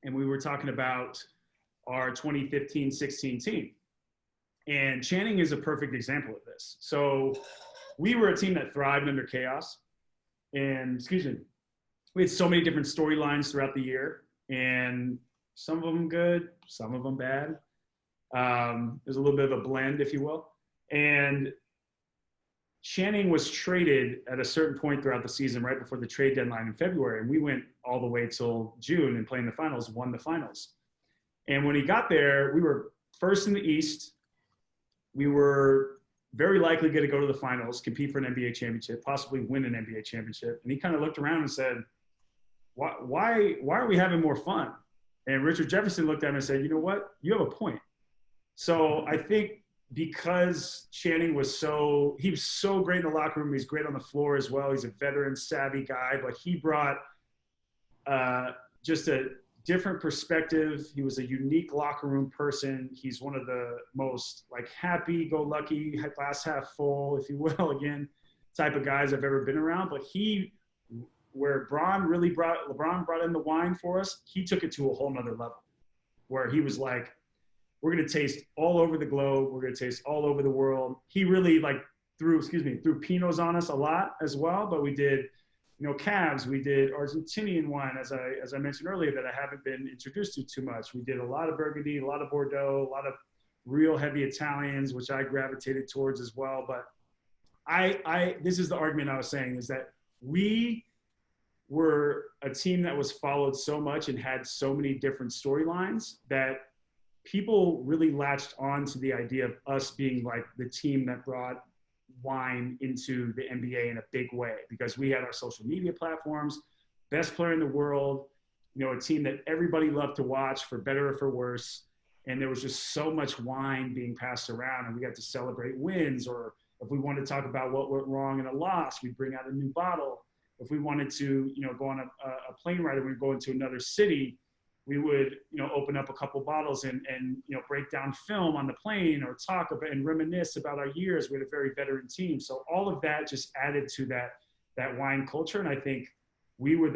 C: and we were talking about our 2015-16 team. And Channing is a perfect example of this. So we were a team that thrived under chaos. And, we had so many different storylines throughout the year, and some of them good, some of them bad. There's a little bit of a blend, if you will. And Channing was traded at a certain point throughout the season, right before the trade deadline in February. And we went all the way till June and playing the finals, won the finals. And when he got there, we were first in the East. We were very likely going to go to the finals, compete for an NBA championship, possibly win an NBA championship. And he kind of looked around and said, why are we having more fun? And Richard Jefferson looked at him and said, you know what? You have a point. So I think because Channing was so great in the locker room, he's great on the floor as well. He's a veteran, savvy guy, but he brought just a different perspective. He was a unique locker room person. He's one of the most happy-go-lucky, glass half full, if you will, again, type of guys I've ever been around. But where LeBron brought in the wine for us, he took it to a whole nother level, where he was like, we're going to taste all over the globe. We're going to taste all over the world. He really threw Pinots on us a lot as well, but we did, calves. We did Argentinian wine, as I mentioned earlier, that I haven't been introduced to too much. We did a lot of Burgundy, a lot of Bordeaux, a lot of real heavy Italians, which I gravitated towards as well. But this is the argument I was saying, is that we were a team that was followed so much and had so many different storylines that people really latched on to the idea of us being like the team that brought wine into the NBA in a big way, because we had our social media platforms, best player in the world, a team that everybody loved to watch, for better or for worse. And there was just so much wine being passed around, and we got to celebrate wins, or if we wanted to talk about what went wrong in a loss, we'd bring out a new bottle. If we wanted to, go on a plane ride, and we'd go into another city, we would, open up a couple bottles and break down film on the plane, or talk about and reminisce about our years. We had a very veteran team. So all of that just added to that wine culture. And I think we were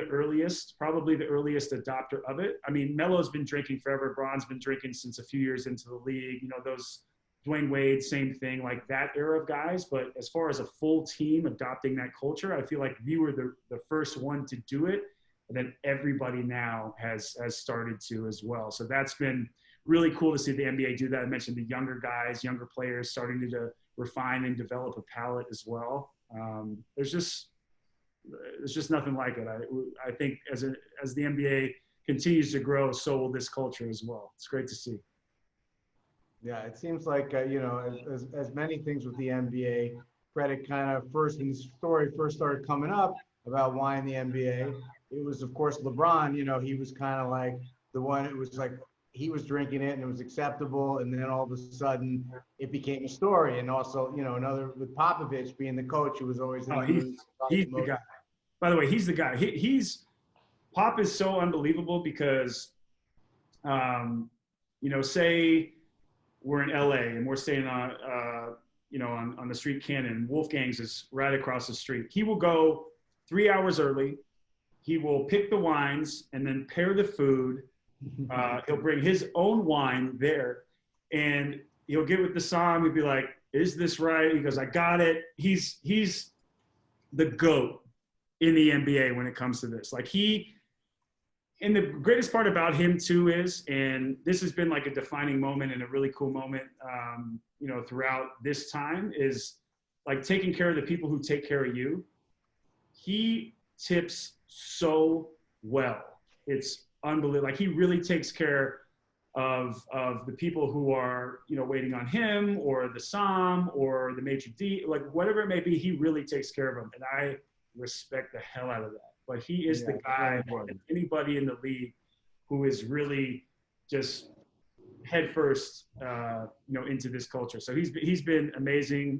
C: probably the earliest adopter of it. I mean, Melo's been drinking forever. Braun's been drinking since a few years into the league. Those Dwayne Wade, same thing, like that era of guys. But as far as a full team adopting that culture, I feel like we were the first one to do it. And then everybody now has started to as well. So that's been really cool to see the NBA do that. I mentioned the younger guys, younger players starting to refine and develop a palate as well. There's just nothing like it. I think as the NBA continues to grow, so will this culture as well. It's great to see.
A: Yeah, it seems like, as many things with the NBA, credit kind of first, when the story first started coming up about why in the NBA, it was, of course, LeBron. He was kind of like the one, it was like he was drinking it and it was acceptable. And then all of a sudden it became a story. And also, another with Popovich being the coach, who was always
C: he's the guy. By the way, he's the guy. Pop is so unbelievable because, say we're in LA and we're staying on the street Cannon, Wolfgang's is right across the street. He will go 3 hours early. He will pick the wines and then pair the food. He'll bring his own wine there, and he'll get with the som. He'll be like, "Is this right?" He goes, "I got it." He's the GOAT in the NBA when it comes to this. And the greatest part about him too is, and this has been like a defining moment and a really cool moment, throughout this time, is like taking care of the people who take care of you. He tips so well. It's unbelievable. Like, he really takes care of the people who are, waiting on him, or the som, or the maitre d', like whatever it may be. He really takes care of them, and I respect the hell out of that. But he is the guy more than anybody in the league who is really just head first, into this culture. So he's been amazing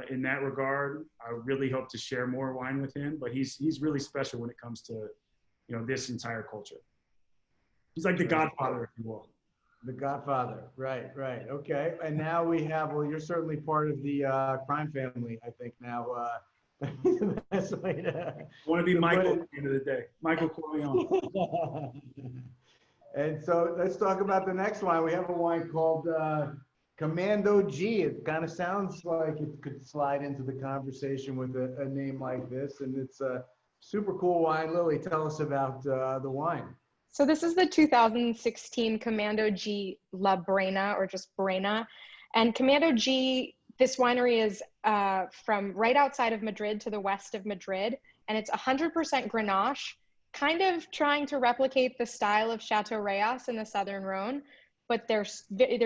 C: in that regard. I really hope to share more wine with him, but he's really special when it comes to, this entire culture. He's like the godfather, if you will.
A: The godfather, right. Okay, and now we have, well, you're certainly part of the crime family, I think now. The best way to
C: want to be Michael at the end of the day. Michael Corleone.
A: And so let's talk about the next wine. We have a wine called Commando G. It kind of sounds like it could slide into the conversation with a name like this. And it's a super cool wine. Lily, tell us about the wine.
B: So this is the 2016 Commando G La Brena, or just Brena. And Commando G, this winery is from right outside of Madrid to the west of Madrid. And it's 100% Grenache, kind of trying to replicate the style of Chateau Reyes in the Southern Rhone, but they're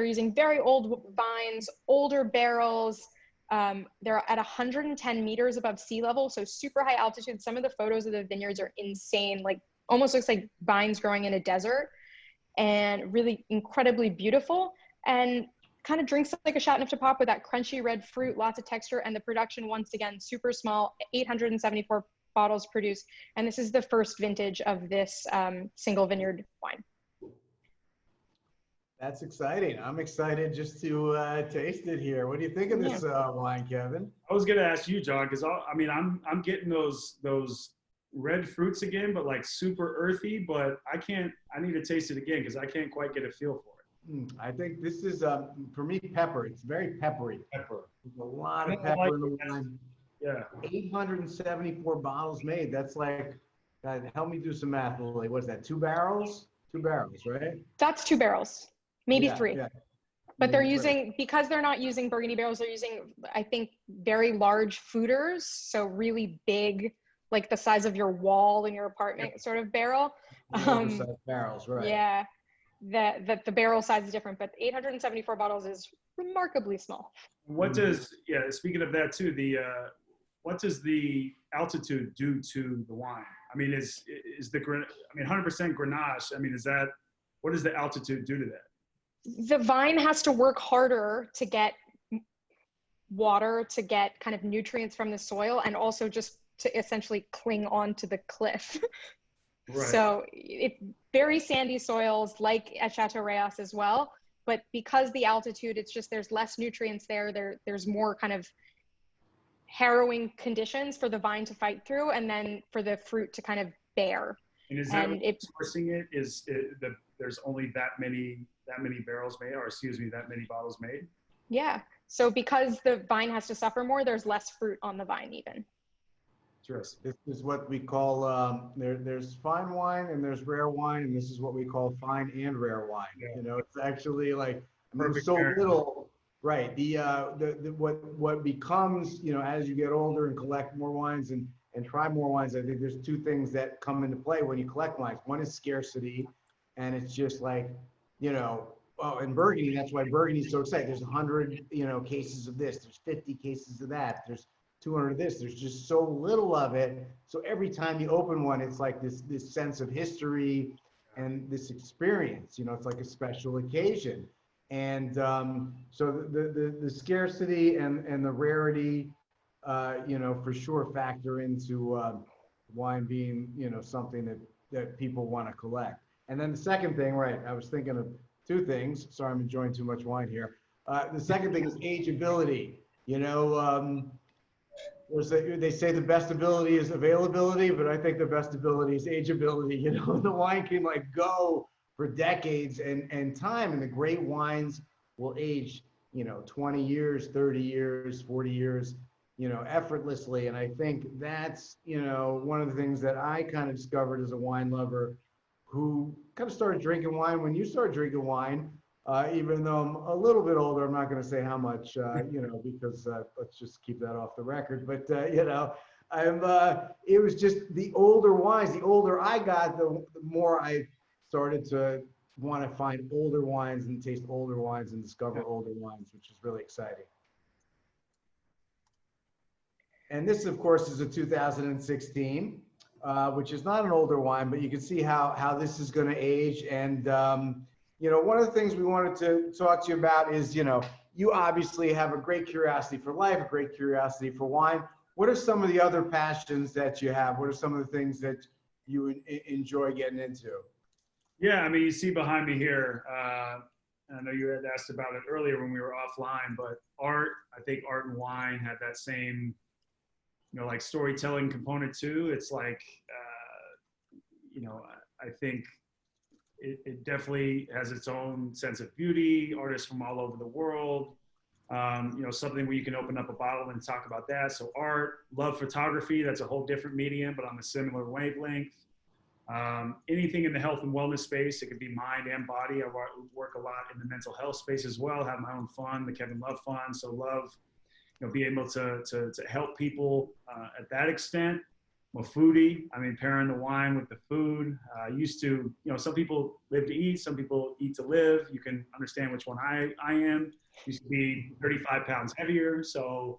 B: using very old vines, older barrels. They're at 110 meters above sea level, so super high altitude. Some of the photos of the vineyards are insane, like almost looks like vines growing in a desert, and really incredibly beautiful, and kind of drinks like a Chateauneuf de Pop with that crunchy red fruit, lots of texture, and the production, once again, super small, 874 bottles produced, and this is the first vintage of this single vineyard wine.
A: That's exciting. I'm excited just to taste it here. What do you think of this wine, Kevin?
C: I was gonna ask you, John, because I'm getting those red fruits again, but like super earthy. But I need to taste it again because I can't quite get a feel for it.
A: I think this is for me pepper. It's very peppery. There's a lot of pepper in the wine.
C: Yeah.
A: 874 bottles made. That's like, help me do some math, Lily. What's that? 2 barrels? 2 barrels, right?
B: That's 2 barrels, maybe
A: Yeah,
B: 3.
A: yeah.
B: But they're
A: Maybe 3.
B: using, because they're not using Burgundy barrels, they're using, I think, very large fooders. So really big, like the size of your wall in your apartment sort of barrel.
A: Oversized barrels, right?
B: Yeah, that the barrel size is different, but 874 bottles is remarkably small.
C: What does, speaking of that too, what does the altitude do to the wine? I mean, is the, I mean, 100% Grenache, I mean, what does the altitude do to that?
B: The vine has to work harder to get water, to get kind of nutrients from the soil, and also just to essentially cling on to the cliff. Right. So very sandy soils like at Chateau Reyes as well, but because the altitude, it's just, there's less nutrients there's more kind of harrowing conditions for the vine to fight through, and then for the fruit to kind of bear.
C: And is that sourcing it? There's only that many barrels made, or excuse me, that many bottles made?
B: Yeah. So because the vine has to suffer more, there's less fruit on the vine even.
C: Interesting.
A: This is what we call, there's fine wine and there's rare wine, and this is what we call fine and rare wine. Yeah. You know, it's actually like, I mean, so little, right? What becomes, you know, as you get older and collect more wines and try more wines, I think there's 2 things that come into play when you collect wines. One is scarcity, and it's just like, you know, oh, in Burgundy, that's why Burgundy is so exciting. There's 100, you know, cases of this, there's 50 cases of that, there's 200 of this, there's just so little of it. So every time you open one, it's like this sense of history and this experience, you know, it's like a special occasion. And so the scarcity and the rarity, you know, for sure factor into wine being, you know, something that people want to collect. And then the second thing, right, I was thinking of 2 things. Sorry, I'm enjoying too much wine here. The second thing is ageability. You know, they say the best ability is availability, but I think the best ability is ageability. You know, the wine can like go for decades and time, and the great wines will age, you know, 20 years, 30 years, 40 years, you know, effortlessly. And I think that's, you know, one of the things that I kind of discovered as a wine lover who kind of started drinking wine when you started drinking wine. Even though I'm a little bit older, I'm not going to say how much, you know, because let's just keep that off the record. But, you know, it was just the older wines, the older I got, the more I started to want to find older wines and taste older wines and discover older wines, which is really exciting. And this, of course, is a 2016, which is not an older wine, but you can see how this is going to age. And, you know, one of the things we wanted to talk to you about is, you know, you obviously have a great curiosity for life, a great curiosity for wine. What are some of the other passions that you have? What are some of the things that you enjoy getting into?
C: Yeah, I mean, you see behind me here, I know you had asked about it earlier when we were offline, but art, I think art and wine have that same, you know, like storytelling component too. It's like, you know, I think it definitely has its own sense of beauty, artists from all over the world, you know, something where you can open up a bottle and talk about that. So art, love photography, that's a whole different medium, but on a similar wavelength. Anything in the health and wellness space, it could be mind and body. I work a lot in the mental health space as well, have my own fund, the Kevin Love Fund. So love, you know, being able to help people at that extent. I'm a foodie. I mean, pairing the wine with the food. Used to, you know, some people live to eat, some people eat to live. You can understand which one I am. Used to be 35 pounds heavier. So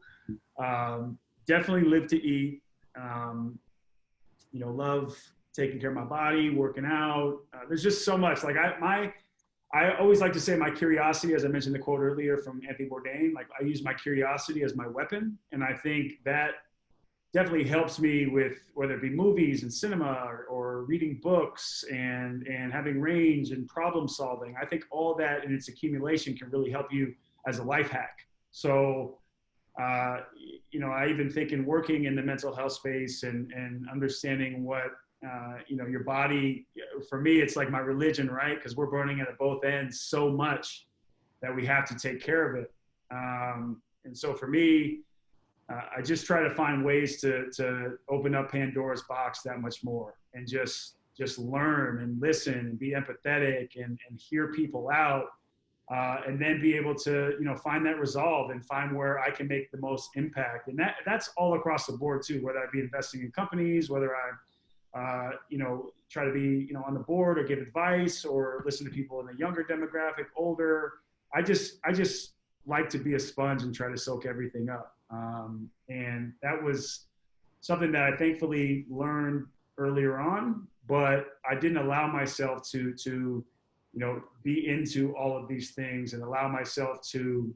C: definitely live to eat. You know, love taking care of my body, working out. There's just so much. Like I always like to say my curiosity, as I mentioned the quote earlier from Anthony Bourdain, like I use my curiosity as my weapon. And I think that definitely helps me with whether it be movies and cinema or reading books and having range and problem solving. I think all that in its accumulation can really help you as a life hack. So, you know, I even think in working in the mental health space and understanding what, you know, your body, for me, it's like my religion, right? Because we're burning it at both ends so much that we have to take care of it. And so for me, I just try to find ways to open up Pandora's box that much more, and just learn and listen and be empathetic and hear people out, and then be able to, find that resolve and find where I can make the most impact. And that's all across the board too, whether I be investing in companies, whether I, try to be, on the board or give advice or listen to people in the younger demographic, older. I just like to be a sponge and try to soak everything up. And that was something that I thankfully learned earlier on, but I didn't allow myself to be into all of these things and allow myself to,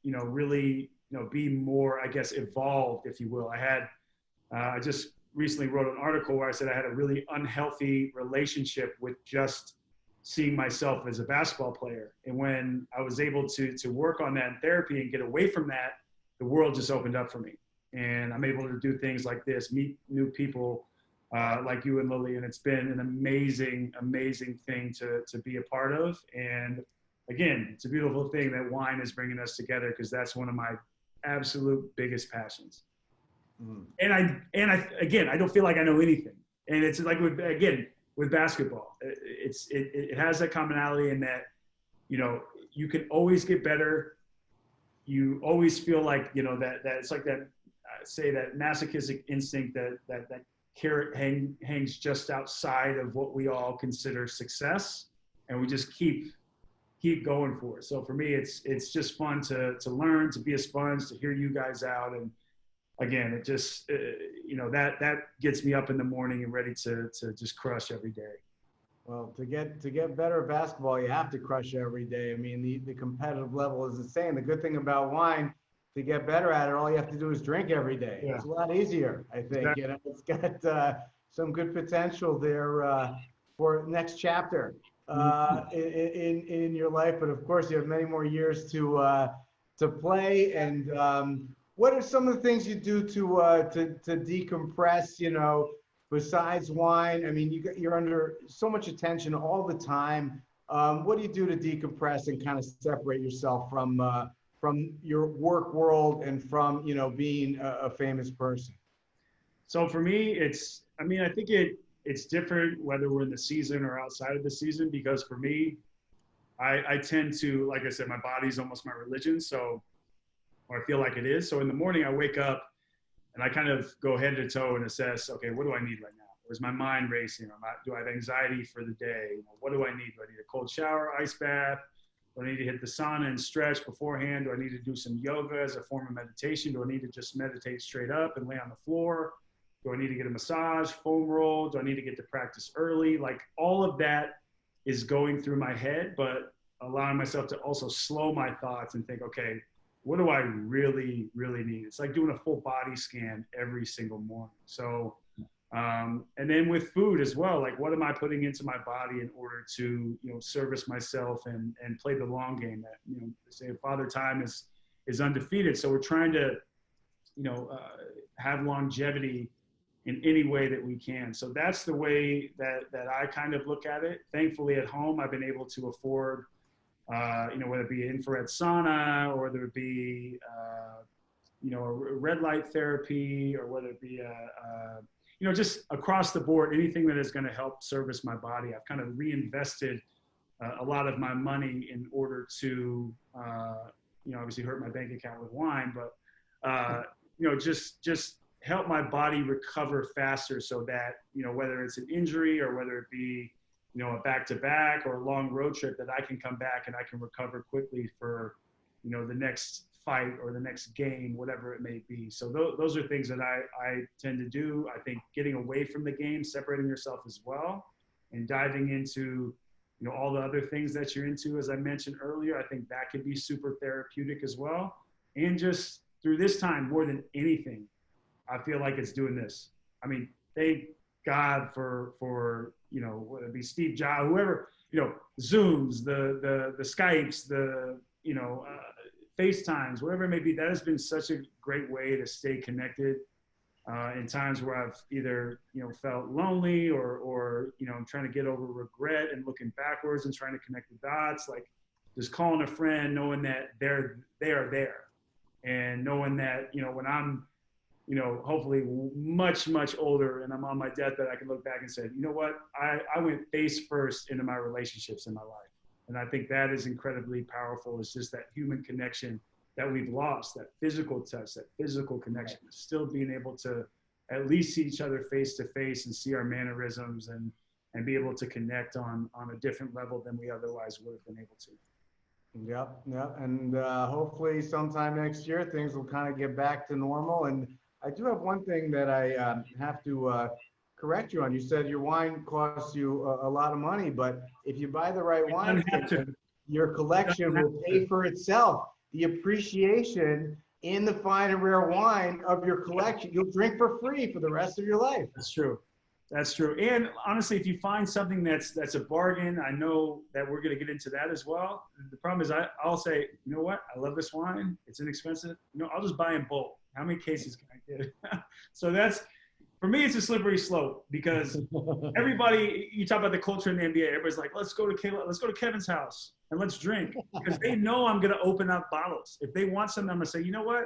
C: really, be more, I guess, evolved, if you will. I just recently wrote an article where I said I had a really unhealthy relationship with just seeing myself as a basketball player. And when I was able to work on that in therapy and get away from that, the world just opened up for me. And I'm able to do things like this, meet new people like you and Lily. And it's been an amazing, amazing thing to be a part of. And again, it's a beautiful thing that wine is bringing us together, because that's one of my absolute biggest passions. And I don't feel like I know anything. And it's like with basketball, it has that commonality in that, you can always get better. You always feel like, that it's like that, say that masochistic instinct that carrot hangs just outside of what we all consider success. And we just keep going for it. So for me, it's just fun to learn, to be a sponge, to hear you guys out. And again, it just, that gets me up in the morning and ready to just crush every day.
A: Well, to get better at basketball, you have to crush every day. I mean, the competitive level is insane. The good thing about wine, to get better at it, all you have to do is drink every day. Yeah. It's a lot easier, I think. Exactly. It's got some good potential there for next chapter in your life. But of course, you have many more years to play. And what are some of the things you do to decompress? Besides wine? I mean, you're under so much attention all the time. What do you do to decompress and kind of separate yourself from your work world and from being a famous person?
C: So for me, I think it's different whether we're in the season or outside of the season, because for me, I tend to, like I said, my body's almost my religion. So, or I feel like it is. So in the morning I wake up and I kind of go head to toe and assess, okay, what do I need right now? Or is my mind racing? Do I have anxiety for the day? What do I need? Do I need a cold shower, ice bath? Do I need to hit the sauna and stretch beforehand? Do I need to do some yoga as a form of meditation? Do I need to just meditate straight up and lay on the floor? Do I need to get a massage, foam roll? Do I need to get to practice early? Like, all of that is going through my head, but allowing myself to also slow my thoughts and think, okay, what do I really, really need? It's like doing a full body scan every single morning. So, and then with food as well, like, what am I putting into my body in order to, service myself and play the long game? That, they say Father Time is undefeated. So we're trying to, have longevity in any way that we can. So that's the way that I kind of look at it. Thankfully at home, I've been able to afford, whether it be infrared sauna, or whether it be, a red light therapy, or whether it be, just across the board, anything that is going to help service my body. I've kind of reinvested a lot of my money in order to, obviously hurt my bank account with wine, but, just help my body recover faster, so that, whether it's an injury or whether it be, a back-to-back or a long road trip, that I can come back and I can recover quickly for, the next fight or the next game, whatever it may be. So those are things that I tend to do. I think getting away from the game, separating yourself as well, and diving into, all the other things that you're into, as I mentioned earlier, I think that could be super therapeutic as well. And just through this time, more than anything, I feel like it's doing this. I mean, thank God for whether it be Steve Jobs, whoever, Zooms, the Skypes, the, FaceTimes, whatever it may be. That has been such a great way to stay connected in times where I've either, felt lonely or I'm trying to get over regret and looking backwards and trying to connect the dots. Like, just calling a friend, knowing that they are there. And knowing that, you know, when I'm, you know, hopefully much, much older and I'm on my deathbed, I can look back and say, you know what, I went face first into my relationships in my life. And I think that is incredibly powerful. It's just that human connection that we've lost, that physical touch, that physical connection, still being able to at least see each other face to face and see our mannerisms and be able to connect on a different level than we otherwise would have been able to.
A: Yep, yep. And hopefully sometime next year, things will kind of get back to normal. And I do have one thing that I have to correct you on. You said your wine costs you a lot of money, but if you buy the right wine, your collection will pay for itself. The appreciation in the fine and rare wine of your collection, you'll drink for free for the rest of your life.
C: That's true. That's true. And honestly, if you find something that's a bargain, I know that we're going to get into that as well. The problem is I'll say, you know what? I love this wine. It's inexpensive. You know, I'll just buy in bulk. How many cases can I get? So that's, for me, it's a slippery slope because everybody, you talk about the culture in the NBA, everybody's like, let's go to Kevin's house and let's drink, because they know I'm going to open up bottles. If they want something, I'm going to say, you know what?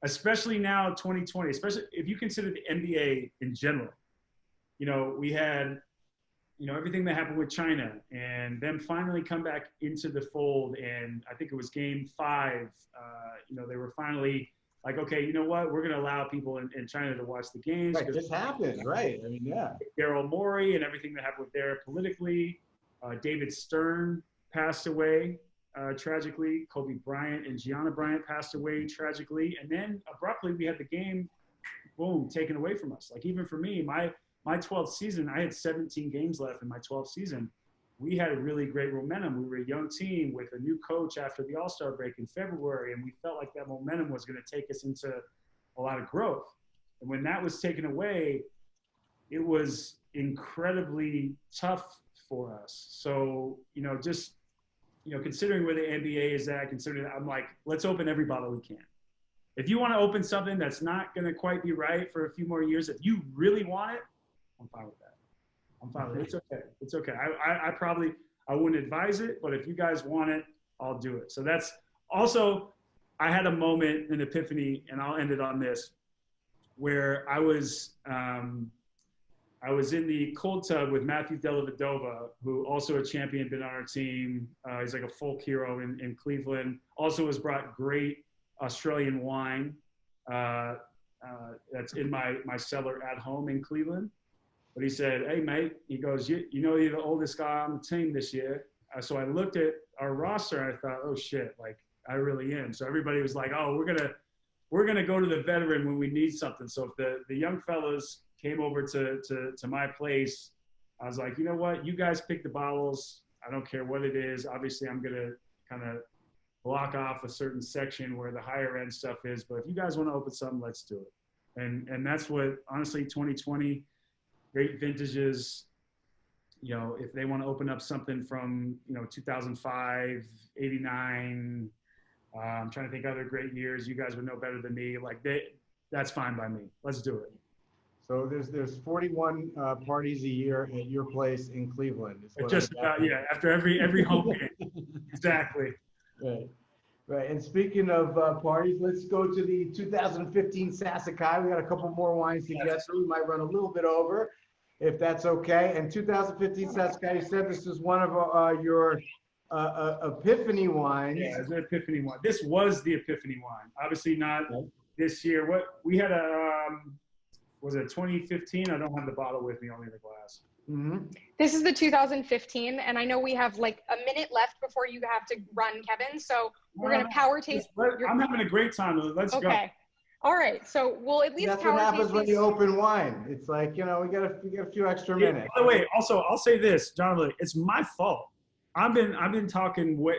C: Especially now, 2020, especially if you consider the NBA in general, you know, we had, you know, everything that happened with China and them finally come back into the fold. And I think it was game 5, you know, they were finally like, okay, you know what? We're going to allow people in China to watch the games.
A: Right, this happened, right? I mean, yeah.
C: Daryl Morey and everything that happened with there politically. David Stern passed away tragically. Kobe Bryant and Gianna Bryant passed away tragically. And then abruptly we had the game, boom, taken away from us. Like even for me, my 12th season, I had 17 games left in my 12th season. We had a really great momentum. We were a young team with a new coach after the All-Star break in February, and we felt like that momentum was going to take us into a lot of growth. And when that was taken away, it was incredibly tough for us. So, you know, just, you know, considering where the NBA is at, considering that, I'm like, let's open every bottle we can. If you want to open something that's not going to quite be right for a few more years, if you really want it, I'm fine with that. I'm fine with it. It's okay. It's okay. I wouldn't advise it, but if you guys want it, I'll do it. So that's also, I had a moment, an epiphany, and I'll end it on this, where I was in the cold tub with Matthew Dellavedova, who also a champion, been on our team. He's like a folk hero in Cleveland. Also has brought great Australian wine that's in my cellar at home in Cleveland. But he said, hey, mate, he goes, you know, you're the oldest guy on the team this year. So I looked at our roster and I thought, oh shit, like I really am. So everybody was like, oh, we're gonna go to the veteran when we need something. So if the young fellas came over to my place, I was like, you know what, you guys pick the bottles. I don't care what it is. Obviously I'm gonna kind of block off a certain section where the higher end stuff is, but if you guys want to open something, let's do it. And that's what, honestly, 2020, great vintages, you know, if they want to open up something from, you know, 2005, 89, I'm trying to think other great years, you guys would know better than me. Like that's fine by me. Let's do it.
A: So there's 41 parties a year at your place in Cleveland.
C: Just about, yeah, after every home game. Exactly.
A: Right. Right. And speaking of parties, let's go to the 2015 Sassikai. We got a couple more wines to get through. We might run a little bit over, if that's okay. And 2015 Sassikai, you said this is one of your epiphany wines.
C: Yeah, it's an epiphany wine. This was the epiphany wine. Obviously not this year. What we had was it 2015? I don't have the bottle with me, only the glass.
A: Mm-hmm.
B: This is the 2015, and I know we have like a minute left before you have to run, Kevin. So we're gonna power taste.
C: I'm having a great time. Let's go.
B: Okay. All right. So we'll at least
A: That's
B: power
A: what happens
B: taste
A: when
B: these.
A: you open wine. It's like, you know, we got a few extra minutes.
C: By the way, also I'll say this, Jonathan, it's my fault. I've been talking way.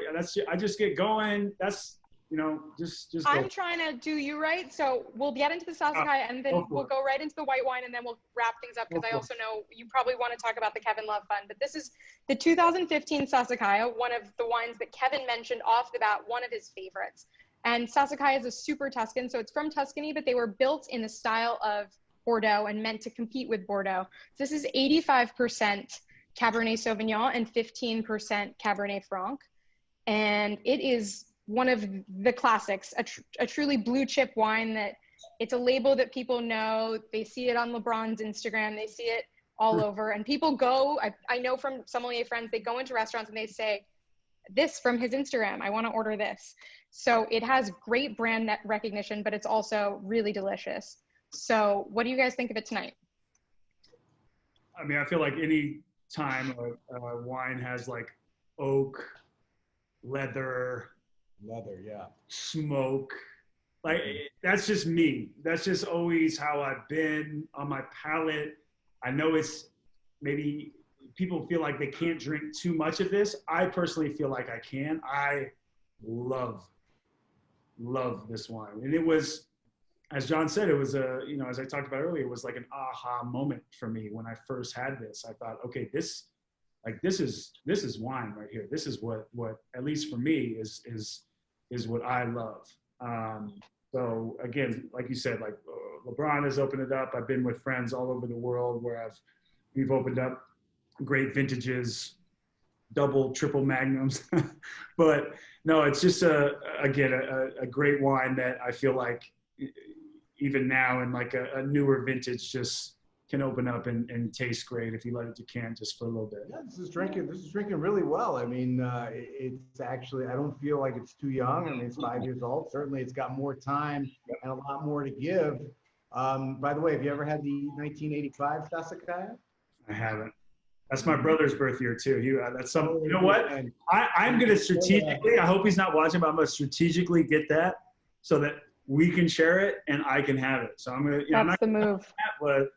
C: I just get going. That's, you know, just.
B: I'm trying to do you right. So we'll get into the Sassikai and then we'll go right into the white wine and then we'll wrap things up because I also know you probably want to talk about the Kevin Love Fund. But this is the 2015 Sassikai, one of the wines that Kevin mentioned off the bat, one of his favorites. And Sassikai is a super Tuscan. So it's from Tuscany, but they were built in the style of Bordeaux and meant to compete with Bordeaux. So this is 85% Cabernet Sauvignon and 15% Cabernet Franc. And it is one of the classics, a truly blue chip wine that it's a label that people know. They see it on LeBron's Instagram. They see it all over. And people go, I know from sommelier friends, they go into restaurants and they say, this from his Instagram, I want to order this. So it has great brand recognition, but it's also really delicious. So what do you guys think of it tonight?
C: I mean, I feel like any time a wine has like oak, leather,
A: yeah,
C: smoke, like that's just me. That's just always how I've been on my palate. I know it's maybe people feel like they can't drink too much of this. I personally feel like I can. I love this wine. And it was, as John said, it was as I talked about earlier, it was like an aha moment for me when I first had this. I thought, okay, this is wine right here. This is what at least for me is what I love. So again, like you said, like LeBron has opened it up. I've been with friends all over the world where we've opened up great vintages, double, triple magnums. But no, it's just a great wine that I feel like even now in like a newer vintage just can open up and taste great if you let it decant just for a little bit.
A: Yeah, this is drinking really well. I mean, it's actually, I don't feel like it's too young. I mean, it's 5 years old. Certainly it's got more time and a lot more to give. By the way, have you ever had the 1985 Sassicaia?
C: I haven't. That's my brother's birth year too. You know what? I'm going to strategically, I hope he's not watching, but I'm going to strategically get that so that we can share it and I can have it. So I'm going to,
B: that's the move.
C: But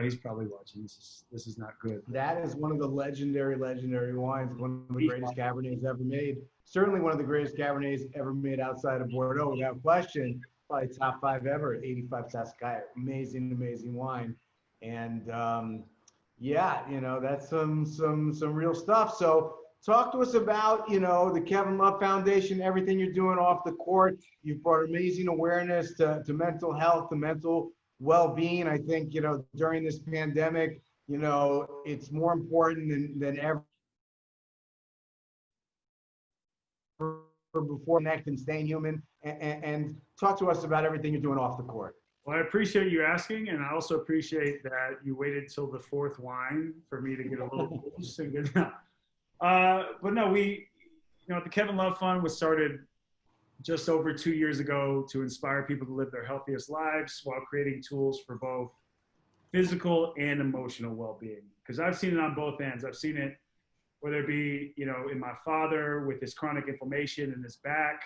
C: he's probably watching. This is not good.
A: That is one of the legendary wines, one of the greatest Cabernets ever made. Certainly one of the greatest Cabernets ever made outside of Bordeaux, without question. Probably top 5 ever, 85 Sassicaia. Amazing wine. And yeah, that's some real stuff. So talk to us about, the Kevin Love Foundation, everything you're doing off the court. You've brought amazing awareness to mental health, to mental well-being. I think, during this pandemic, it's more important than ever before, connect and staying human, and talk to us about everything you're doing off the court.
C: Well, I appreciate you asking, and I also appreciate that you waited till the 4th wine for me to get a little boost and get but no, the Kevin Love Fund was started just over 2 years ago to inspire people to live their healthiest lives while creating tools for both physical and emotional well-being. Because I've seen it on both ends. I've seen it, whether it be, in my father with his chronic inflammation in his back,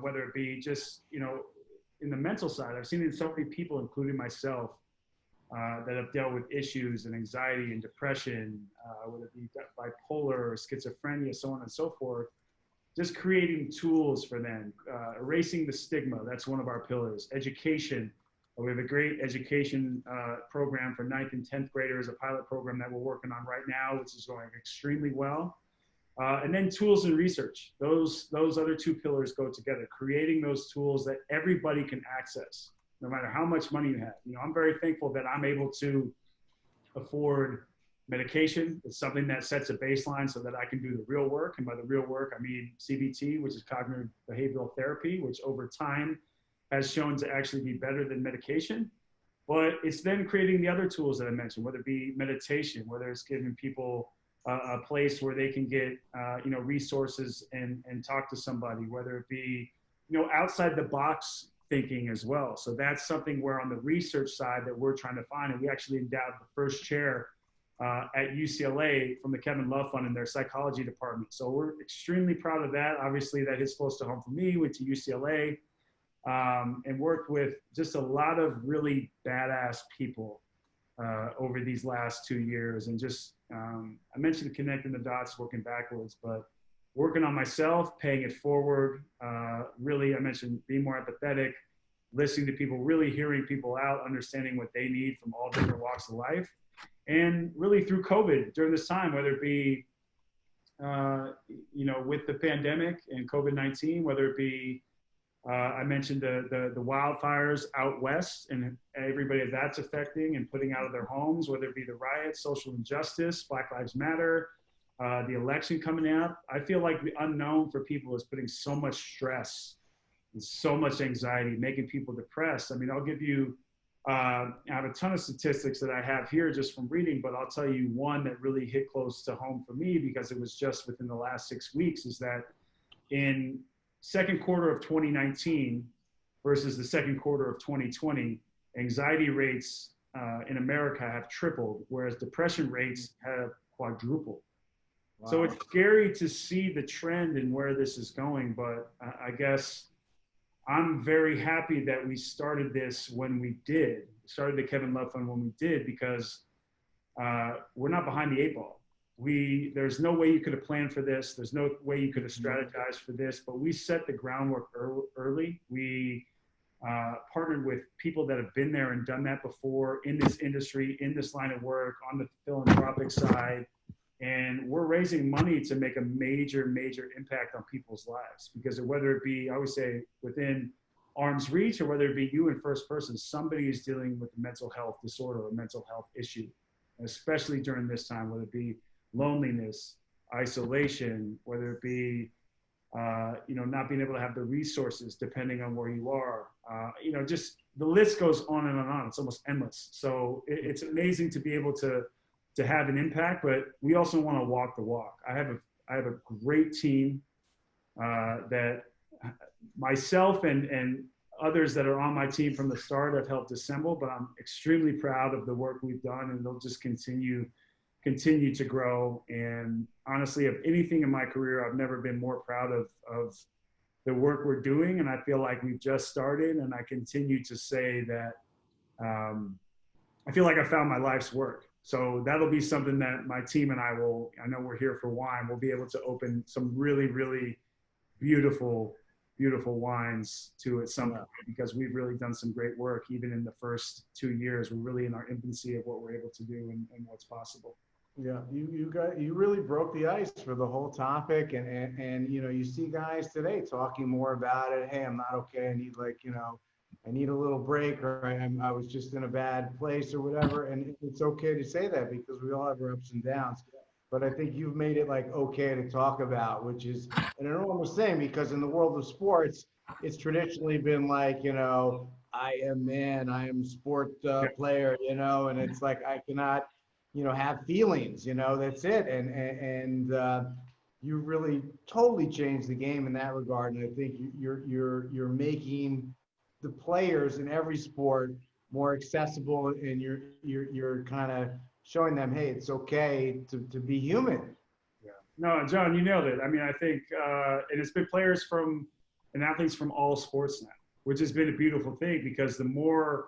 C: whether it be just, in the mental side. I've seen it in so many people, including myself, that have dealt with issues and anxiety and depression, whether it be bipolar or schizophrenia, so on and so forth. Just creating tools for them, erasing the stigma. That's one of our pillars. Education. We have a great education program for 9th and 10th graders, a pilot program that we're working on right now, which is going extremely well. And then tools and research. Those other 2 pillars go together, creating those tools that everybody can access, no matter how much money you have. I'm very thankful that I'm able to afford medication. It's something that sets a baseline so that I can do the real work. And by the real work, I mean CBT, which is cognitive behavioral therapy, which over time has shown to actually be better than medication. But it's then creating the other tools that I mentioned, whether it be meditation, whether it's giving people a place where they can get, resources and talk to somebody, whether it be, outside the box thinking as well. So that's something where on the research side that we're trying to find, and we actually endowed the first chair at UCLA from the Kevin Love Fund in their psychology department. So we're extremely proud of that. Obviously that hits close to home for me, went to UCLA and worked with just a lot of really badass people over these last 2 years. And just, I mentioned connecting the dots, working backwards, but working on myself, paying it forward. Really, I mentioned being more empathetic, listening to people, really hearing people out, understanding what they need from all different walks of life. And really through COVID during this time, whether it be, with the pandemic and COVID-19, whether it be, I mentioned the wildfires out west and everybody that's affecting and putting out of their homes, whether it be the riots, social injustice, Black Lives Matter, the election coming out. I feel like the unknown for people is putting so much stress and so much anxiety, making people depressed. I mean, I'll give you, I have a ton of statistics that I have here just from reading, but I'll tell you one that really hit close to home for me because it was just within the last 6 weeks, is that in second quarter of 2019 versus the second quarter of 2020, anxiety rates in America have tripled, whereas depression rates have quadrupled. Wow. So it's scary to see the trend and where this is going, but I guess I'm very happy that we started this when we did, started the Kevin Love Fund when we did, because we're not behind the 8 ball. There's no way you could have planned for this. There's no way you could have strategized for this, but we set the groundwork early. We partnered with people that have been there and done that before in this industry, in this line of work, on the philanthropic side. And we're raising money to make a major, major impact on people's lives. Because whether it be, I always say, within arm's reach, or whether it be you in first person, somebody is dealing with a mental health disorder or mental health issue, and especially during this time, whether it be loneliness, isolation, whether it be not being able to have the resources depending on where you are. Just the list goes on and on. It's almost endless. So it's amazing to be able to have an impact, but we also want to walk the walk. I have a great team that myself and others that are on my team from the start have helped assemble, but I'm extremely proud of the work we've done, and they'll just continue to grow. And honestly, of anything in my career, I've never been more proud of the work we're doing. And I feel like we've just started, and I continue to say that I feel like I found my life's work. So that'll be something that my team and I know we're here for wine, we'll be able to open some really, really beautiful, beautiful wines to at some point, because we've really done some great work. Even in the first 2 years, we're really in our infancy of what we're able to do and what's possible.
A: Yeah, you really broke the ice for the whole topic, and you see guys today talking more about it. Hey, I'm not okay. I need I need a little break, or I was just in a bad place or whatever. And it's okay to say that because we all have our ups and downs. But I think you've made it okay to talk about, which is an enormous thing, because in the world of sports, it's traditionally been I am sport player, and it's like, I cannot, have feelings, that's it. And you really totally changed the game in that regard. And I think you're making the players in every sport more accessible, and you're kind of showing them, hey, it's okay to be human.
C: Yeah. No, John, you nailed it. I mean, I think, and it's been players and athletes from all sports now, which has been a beautiful thing, because the more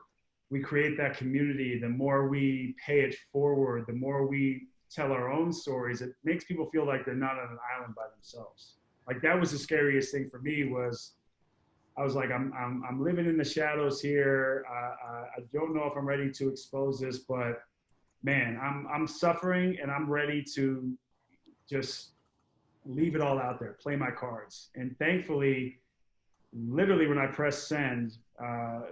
C: we create that community, the more we pay it forward, the more we tell our own stories, it makes people feel like they're not on an island by themselves. Like, that was the scariest thing for me. I was like, I'm living in the shadows here. I don't know if I'm ready to expose this, but man, I'm suffering, and I'm ready to just leave it all out there, play my cards. And thankfully, literally when I pressed send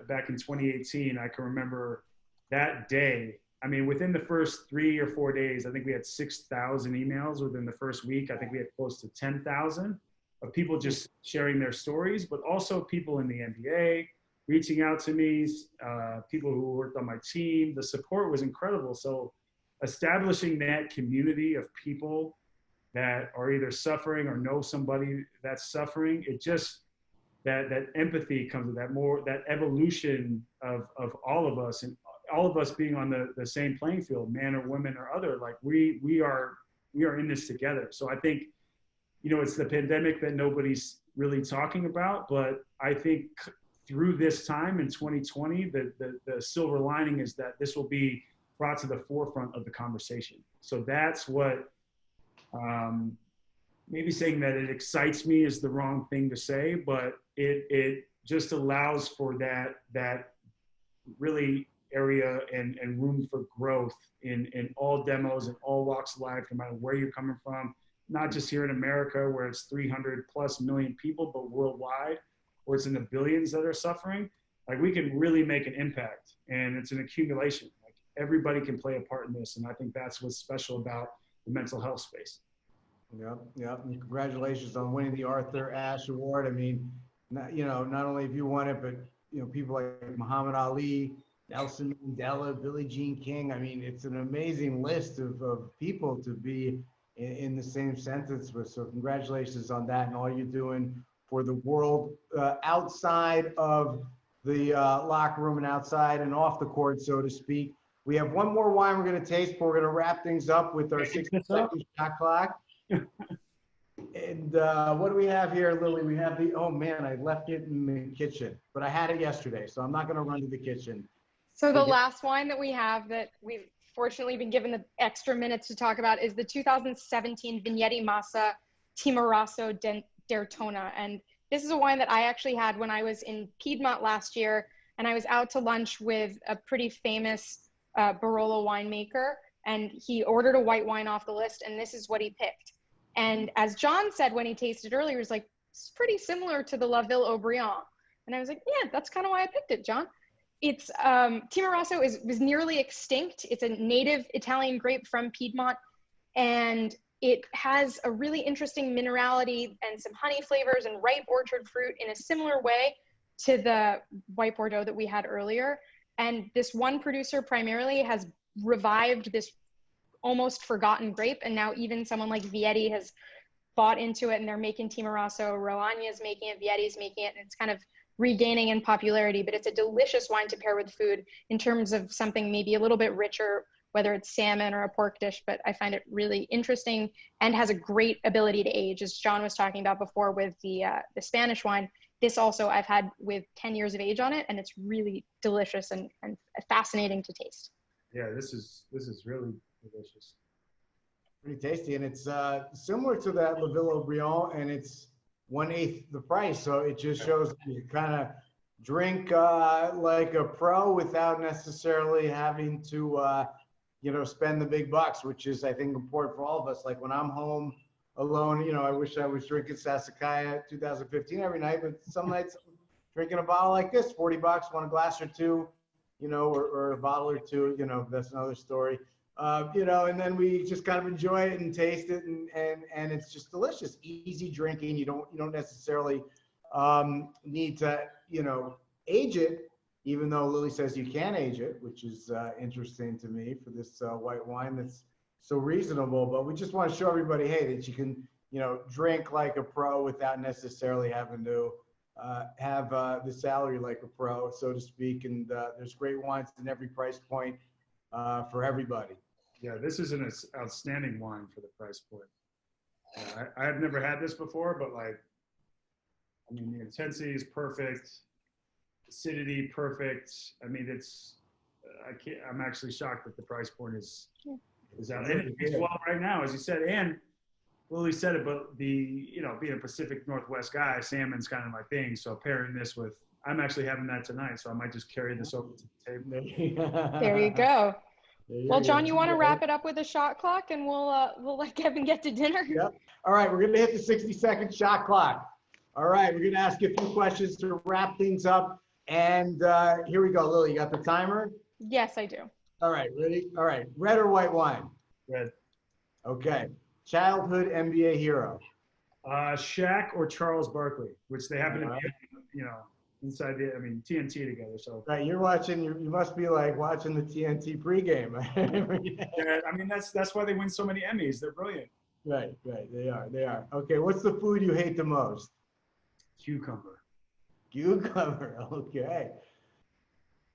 C: back in 2018, I can remember that day. I mean, within the first 3 or 4 days, I think we had 6,000 emails. Within the first week, I think we had close to 10,000 of people just sharing their stories, but also people in the NBA reaching out to me, people who worked on my team. The support was incredible. So establishing that community of people that are either suffering or know somebody that's suffering, it just, that empathy comes with that evolution of all of us, and all of us being on the same playing field, man or woman or other. Like, we are in this together. So I think, it's the pandemic that nobody's really talking about, but I think through this time in 2020, the silver lining is that this will be brought to the forefront of the conversation. So that's what, maybe saying that it excites me is the wrong thing to say, but it just allows for that really area and room for growth in all demos and all walks of life, no matter where you're coming from. Not just here in America, where it's 300+ million people, but worldwide, where it's in the billions that are suffering. Like, we can really make an impact, and it's an accumulation. Like, everybody can play a part in this, and I think that's what's special about the mental health space.
A: Yep, yep. And congratulations on winning the Arthur Ashe Award. I mean, not only have you won it, but people like Muhammad Ali, Nelson Mandela, Billie Jean King. I mean, it's an amazing list of people to be in the same sentence with. So congratulations on that and all you're doing for the world outside of the locker room and outside and off the court, so to speak. We have one more wine we're going to taste, but we're going to wrap things up with our 60-second shot clock. And what do we have here, Lily? We have oh man, I left it in the kitchen, but I had it yesterday, so I'm not going to run to the kitchen.
B: So the last wine that we have that we've fortunately been given the extra minutes to talk about is the 2017 Vigneti Massa Timorasso d'Ertona. And this is a wine that I actually had when I was in Piedmont last year, and I was out to lunch with a pretty famous Barolo winemaker, and he ordered a white wine off the list, and this is what he picked. And as John said when he tasted earlier, he was like, it's pretty similar to the La Ville Haut-Brion. And I was like, yeah, that's kind of why I picked it, John. It's Timorasso was nearly extinct. It's a native Italian grape from Piedmont, and it has a really interesting minerality and some honey flavors and ripe orchard fruit in a similar way to the white Bordeaux that we had earlier. And this one producer primarily has revived this almost forgotten grape, and now even someone like Vieti has bought into it, and they're making Timorasso. Roagna is making it, Vieti is making it, and it's kind of regaining in popularity. But it's a delicious wine to pair with food in terms of something maybe a little bit richer, whether it's salmon or a pork dish. But I find it really interesting and has a great ability to age, as John was talking about before with the Spanish wine. This also I've had with 10 years of age on it, and it's really delicious and fascinating to taste.
C: Yeah, this is really delicious.
A: Pretty tasty, and it's similar to that La Ville Haut-Brion, and it's 1/8 the price. So it just shows you kind of drink like a pro without necessarily having to spend the big bucks, which is, I think, important for all of us. Like when I'm home alone, I wish I was drinking Sassicaia 2015 every night, but some nights I'm drinking a bottle like this, $40, want a glass or two, or a bottle or two, that's another story. And then we just kind of enjoy it and taste it, and it's just delicious, easy drinking. You don't necessarily need to, age it, even though Lily says you can age it, which is interesting to me for this white wine that's so reasonable. But we just want to show everybody, hey, that you can, drink like a pro without necessarily having to have the salary like a pro, so to speak. And there's great wines in every price point for everybody.
C: Yeah, this is an outstanding wine for the price point. I have never had this before, but the intensity is perfect, acidity perfect. I mean, I'm actually shocked that the price point is out. And it tastes well right now, as you said, and Lily said it, but being a Pacific Northwest guy, salmon's kind of my thing. So pairing this with, I'm actually having that tonight, so I might just carry this over to the table.
B: There you go. Well, John, you want to wrap it up with a shot clock, and we'll let Kevin get to dinner?
A: Yep. All right, we're going to hit the 60-second shot clock. All right, we're going to ask you a few questions to wrap things up. And here we go. Lily, you got the timer?
B: Yes, I do.
A: All right, ready? All right, red or white wine?
C: Red.
A: Okay. Childhood NBA hero?
C: Shaq or Charles Barkley, which they happen to be, inside TNT together. So
A: right, you're watching. You must be like watching the TNT pregame.
C: Yeah, that's why they win so many Emmys. They're brilliant.
A: Right. They are. Okay, what's the food you hate the most?
C: Cucumber.
A: Okay.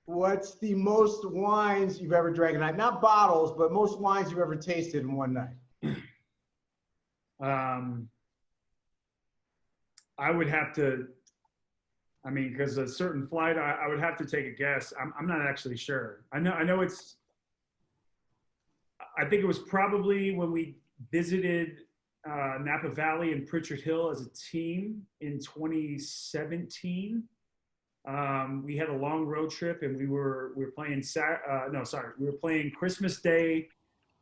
A: What's the most wines you've ever drank in a night? Not bottles, but most wines you've ever tasted in one night.
C: I would have to. Because a certain flight, I would have to take a guess. I'm not actually sure. I know it's. I think it was probably when we visited Napa Valley and Pritchard Hill as a team in 2017. We had a long road trip, and we were playing. We were playing Christmas Day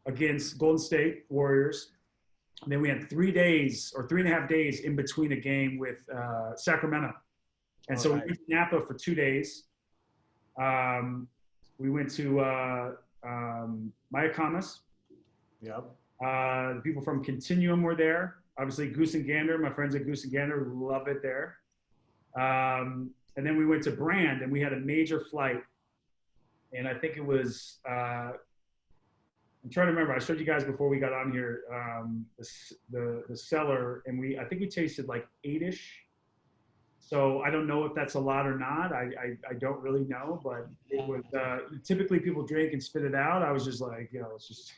C: against Golden State Warriors. And then we had 3 days or 3.5 days in between a game with Sacramento. And so we went to Napa for 2 days. We went to Mayacamas.
A: Yep.
C: The people from Continuum were there. Obviously, Goose and Gander, my friends at Goose and Gander love it there. And then we went to Brand, and we had a major flight. And I think it was, I'm trying to remember. I showed you guys before we got on here the cellar, and I think we tasted like 8-ish. So I don't know if that's a lot or not. I don't really know, but it was typically people drink and spit it out. I was just like, let's just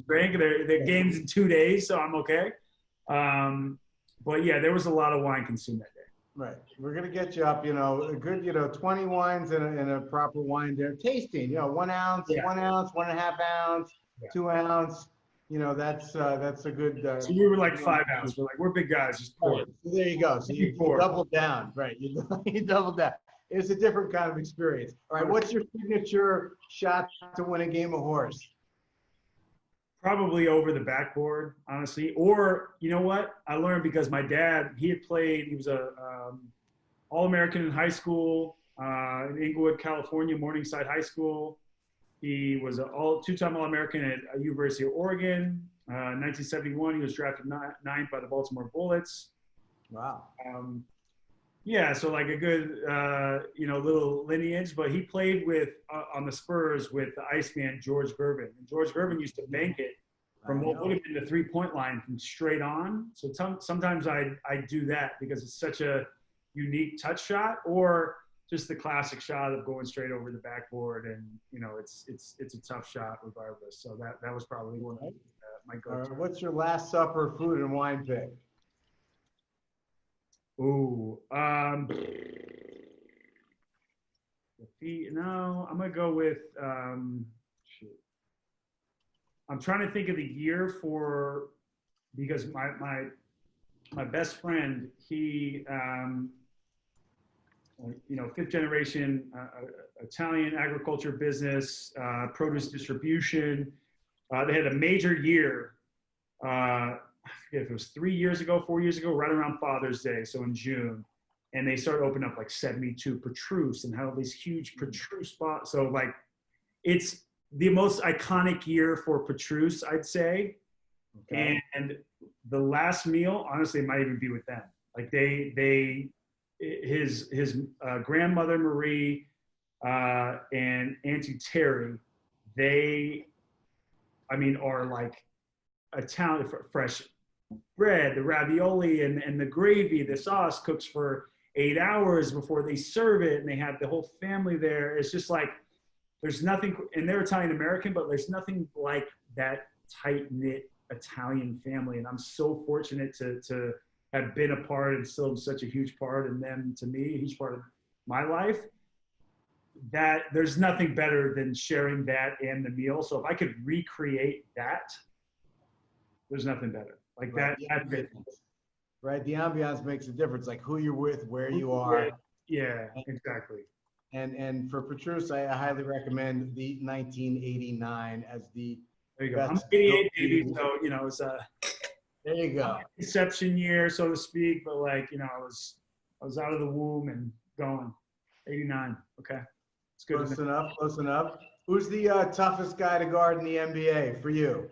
C: drink. The game's in 2 days, so I'm okay. But yeah, there was a lot of wine consumed that day.
A: Right. We're going to get you up, a good, 20 wines in a proper wine there. Tasting, 1 ounce, 1 ounce, 1.5 ounce, 2 ounce. That's a good.
C: So we were like 5 ounce. We're big guys, just pour.
A: Right. So there you go. So you doubled down, right? You doubled down. It's a different kind of experience. All right. What's your signature shot to win a game of horse?
C: Probably over the backboard, honestly. Or you know what? I learned because my dad, he was a All-American in high school in Inglewood, California, Morningside High School. He was a two-time All-American at University of Oregon. 1971, he was drafted ninth by the Baltimore Bullets.
A: Wow.
C: Yeah, so like a good, little lineage. But he played on the Spurs with the Iceman George Gervin. And George Gervin used to bank it from what would have been the three-point line from straight on. So sometimes I do that because it's such a unique touch shot, or just the classic shot of going straight over the backboard, and it's a tough shot regardless. So that was probably one of my go-to.
A: What's your last supper food and wine pick?
C: Ooh, I'm gonna go with I'm trying to think of the year because my best friend, he fifth generation Italian agriculture business, produce distribution. They had a major year. I forget if it was 3 years ago, 4 years ago, right around Father's Day, so in June. And they started opening up like 72 Petrus and had all these huge Petrus spots. So like, it's the most iconic year for Petrus, I'd say. Okay. And the last meal, honestly, might even be with them. Like his grandmother Marie and Auntie Terry, are like Italian, fresh bread, the ravioli and the gravy, the sauce cooks for 8 hours before they serve it, and they have the whole family there. It's just like, there's nothing, and they're Italian American, but there's nothing like that tight knit Italian family. And I'm so fortunate to have been a part and still such a huge part, and them to me, a huge part of my life. That there's nothing better than sharing that and the meal. So if I could recreate that, there's nothing better. Like right.
A: Right. The ambiance makes a difference. Like who you're with, where you are.
C: Yeah, exactly.
A: And for Petrus, I highly recommend the 1989 as the
C: there you go. I'm 88, baby, so it's
A: there you go.
C: Conception year, so to speak, but like, I was out of the womb and going. 89. Okay. It's good.
A: Close enough. Who's the toughest guy to guard in the NBA for you?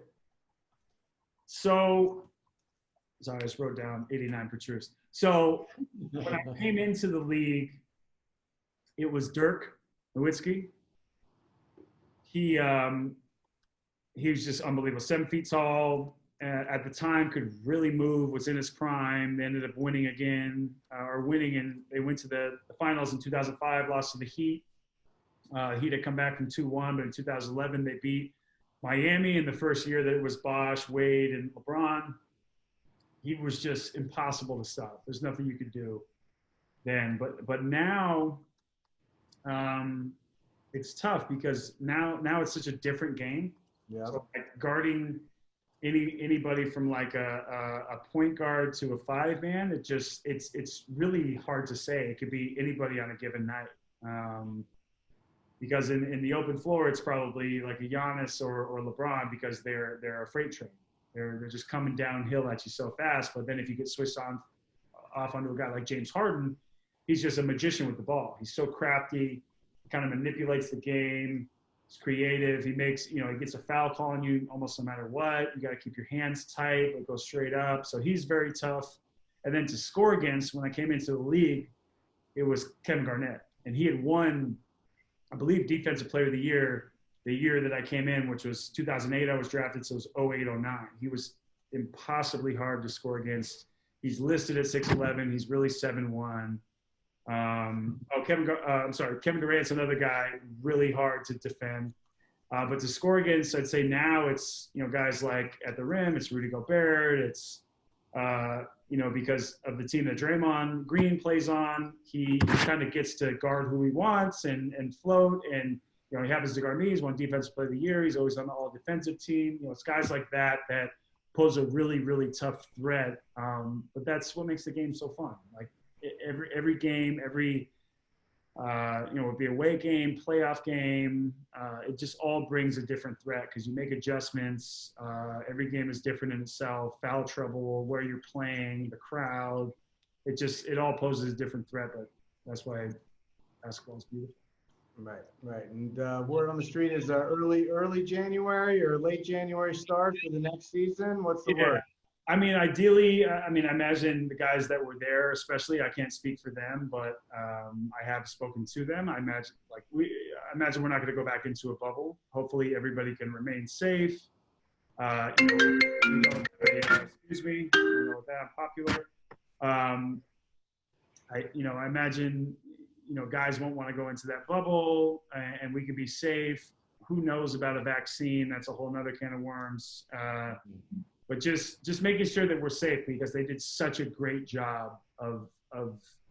C: So, sorry, I just wrote down 89 Petrus. So when I came into the league, it was Dirk Nowitzki. He was just unbelievable. 7 feet tall. At the time, could really move. Was in his prime. They ended up winning again, and they went to the finals in 2005. Lost to the Heat. Heat had come back from 2-1, but in 2011 they beat Miami in the first year that it was Bosh, Wade, and LeBron. He was just impossible to stop. There's nothing you could do then. But now, it's tough because now it's such a different game.
A: Yeah.
C: So like guarding anybody from like a point guard to a 5-man, it's really hard to say. It could be anybody on a given night. Because in the open floor, it's probably like a Giannis or LeBron because they're a freight train. They're just coming downhill at you so fast. But then if you get switched off onto a guy like James Harden, he's just a magician with the ball. He's so crafty, kind of manipulates the game. He's creative. He makes, you know, he gets a foul call on you almost no matter what. You got to keep your hands tight, but go straight up. So he's very tough. And then to score against, when I came into the league, it was Kevin Garnett. And he had won, I believe, Defensive Player of the year that I came in, which was 2008. I was drafted, so it was 08, 09. He was impossibly hard to score against. He's listed at 6'11". He's really 7'1". Kevin Durant's another guy, really hard to defend. But to score against, I'd say now it's, you know, guys like at the rim, it's Rudy Gobert. It's, you know, because of the team that Draymond Green plays on, he kind of gets to guard who he wants and float. And, you know, he happens to guard me. He's won Defensive Player of the Year. He's always on the all-defensive team. You know, it's guys like that that pose a really, really tough threat. But that's what makes the game so fun. Like every game, every, you know, the away game, playoff game, it just all brings a different threat because you make adjustments. Every game is different in itself. Foul trouble, where you're playing, the crowd. It all poses a different threat, but that's why basketball is beautiful.
A: Right. And word on the street is early January or late January start for the next season. What's the word?
C: I mean, ideally, I imagine the guys that were there, especially, I can't speak for them, but I have spoken to them. I imagine we're not going to go back into a bubble. Hopefully, everybody can remain safe. Excuse me, I don't know that I'm popular. I imagine, you know, guys won't want to go into that bubble, and we can be safe. Who knows about a vaccine? That's a whole nother can of worms. But just making sure that we're safe, because they did such a great job of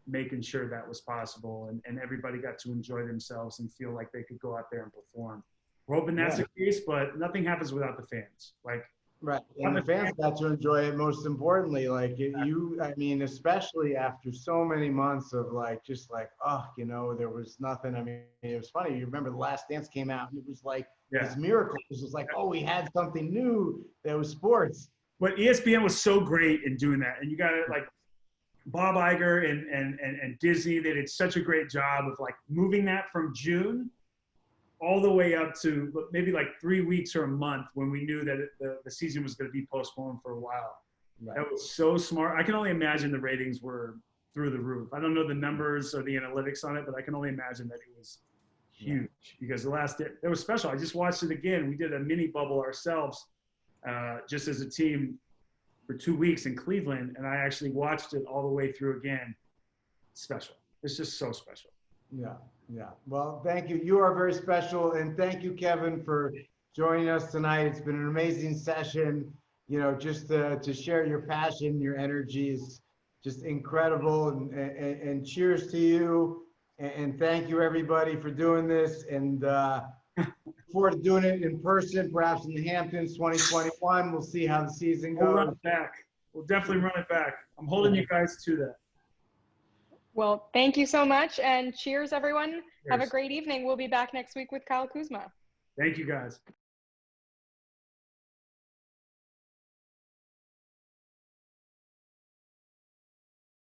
C: making sure that was possible, and everybody got to enjoy themselves and feel like they could go out there and perform. We're hoping that's the case, but nothing happens without the fans.
A: Right, and the fans got to enjoy it most importantly. Especially after so many months of you know, there was nothing. I mean, it was funny. You remember The Last Dance came out, and it was like this miracle. It was like, oh, we had something new that was sports.
C: But ESPN was so great in doing that, and you got it, like Bob Iger and Disney. They did such a great job of like moving that from June all the way up to maybe like 3 weeks or a month when we knew that the season was going to be postponed for a while. Right. That was so smart. I can only imagine the ratings were through the roof. I don't know the numbers or the analytics on it, but I can only imagine that it was huge because it was special. I just watched it again. We did a mini bubble ourselves just as a team for 2 weeks in Cleveland, and I actually watched it all the way through again. It's special. It's just so special.
A: Yeah. Well, thank you. You are very special, and thank you, Kevin, for joining us tonight. It's been an amazing session. You know, just to share your passion, your energy is just incredible, and cheers to you. And thank you, everybody, for doing this. And look forward to doing it in person, perhaps in the Hamptons, 2021. We'll see how the season goes.
C: We'll run it back. We'll definitely run it back. I'm holding you guys to that.
B: Well, thank you so much, and cheers, everyone.
C: Cheers.
B: Have a great evening. We'll be back next week with Kyle Kuzma.
C: Thank you, guys.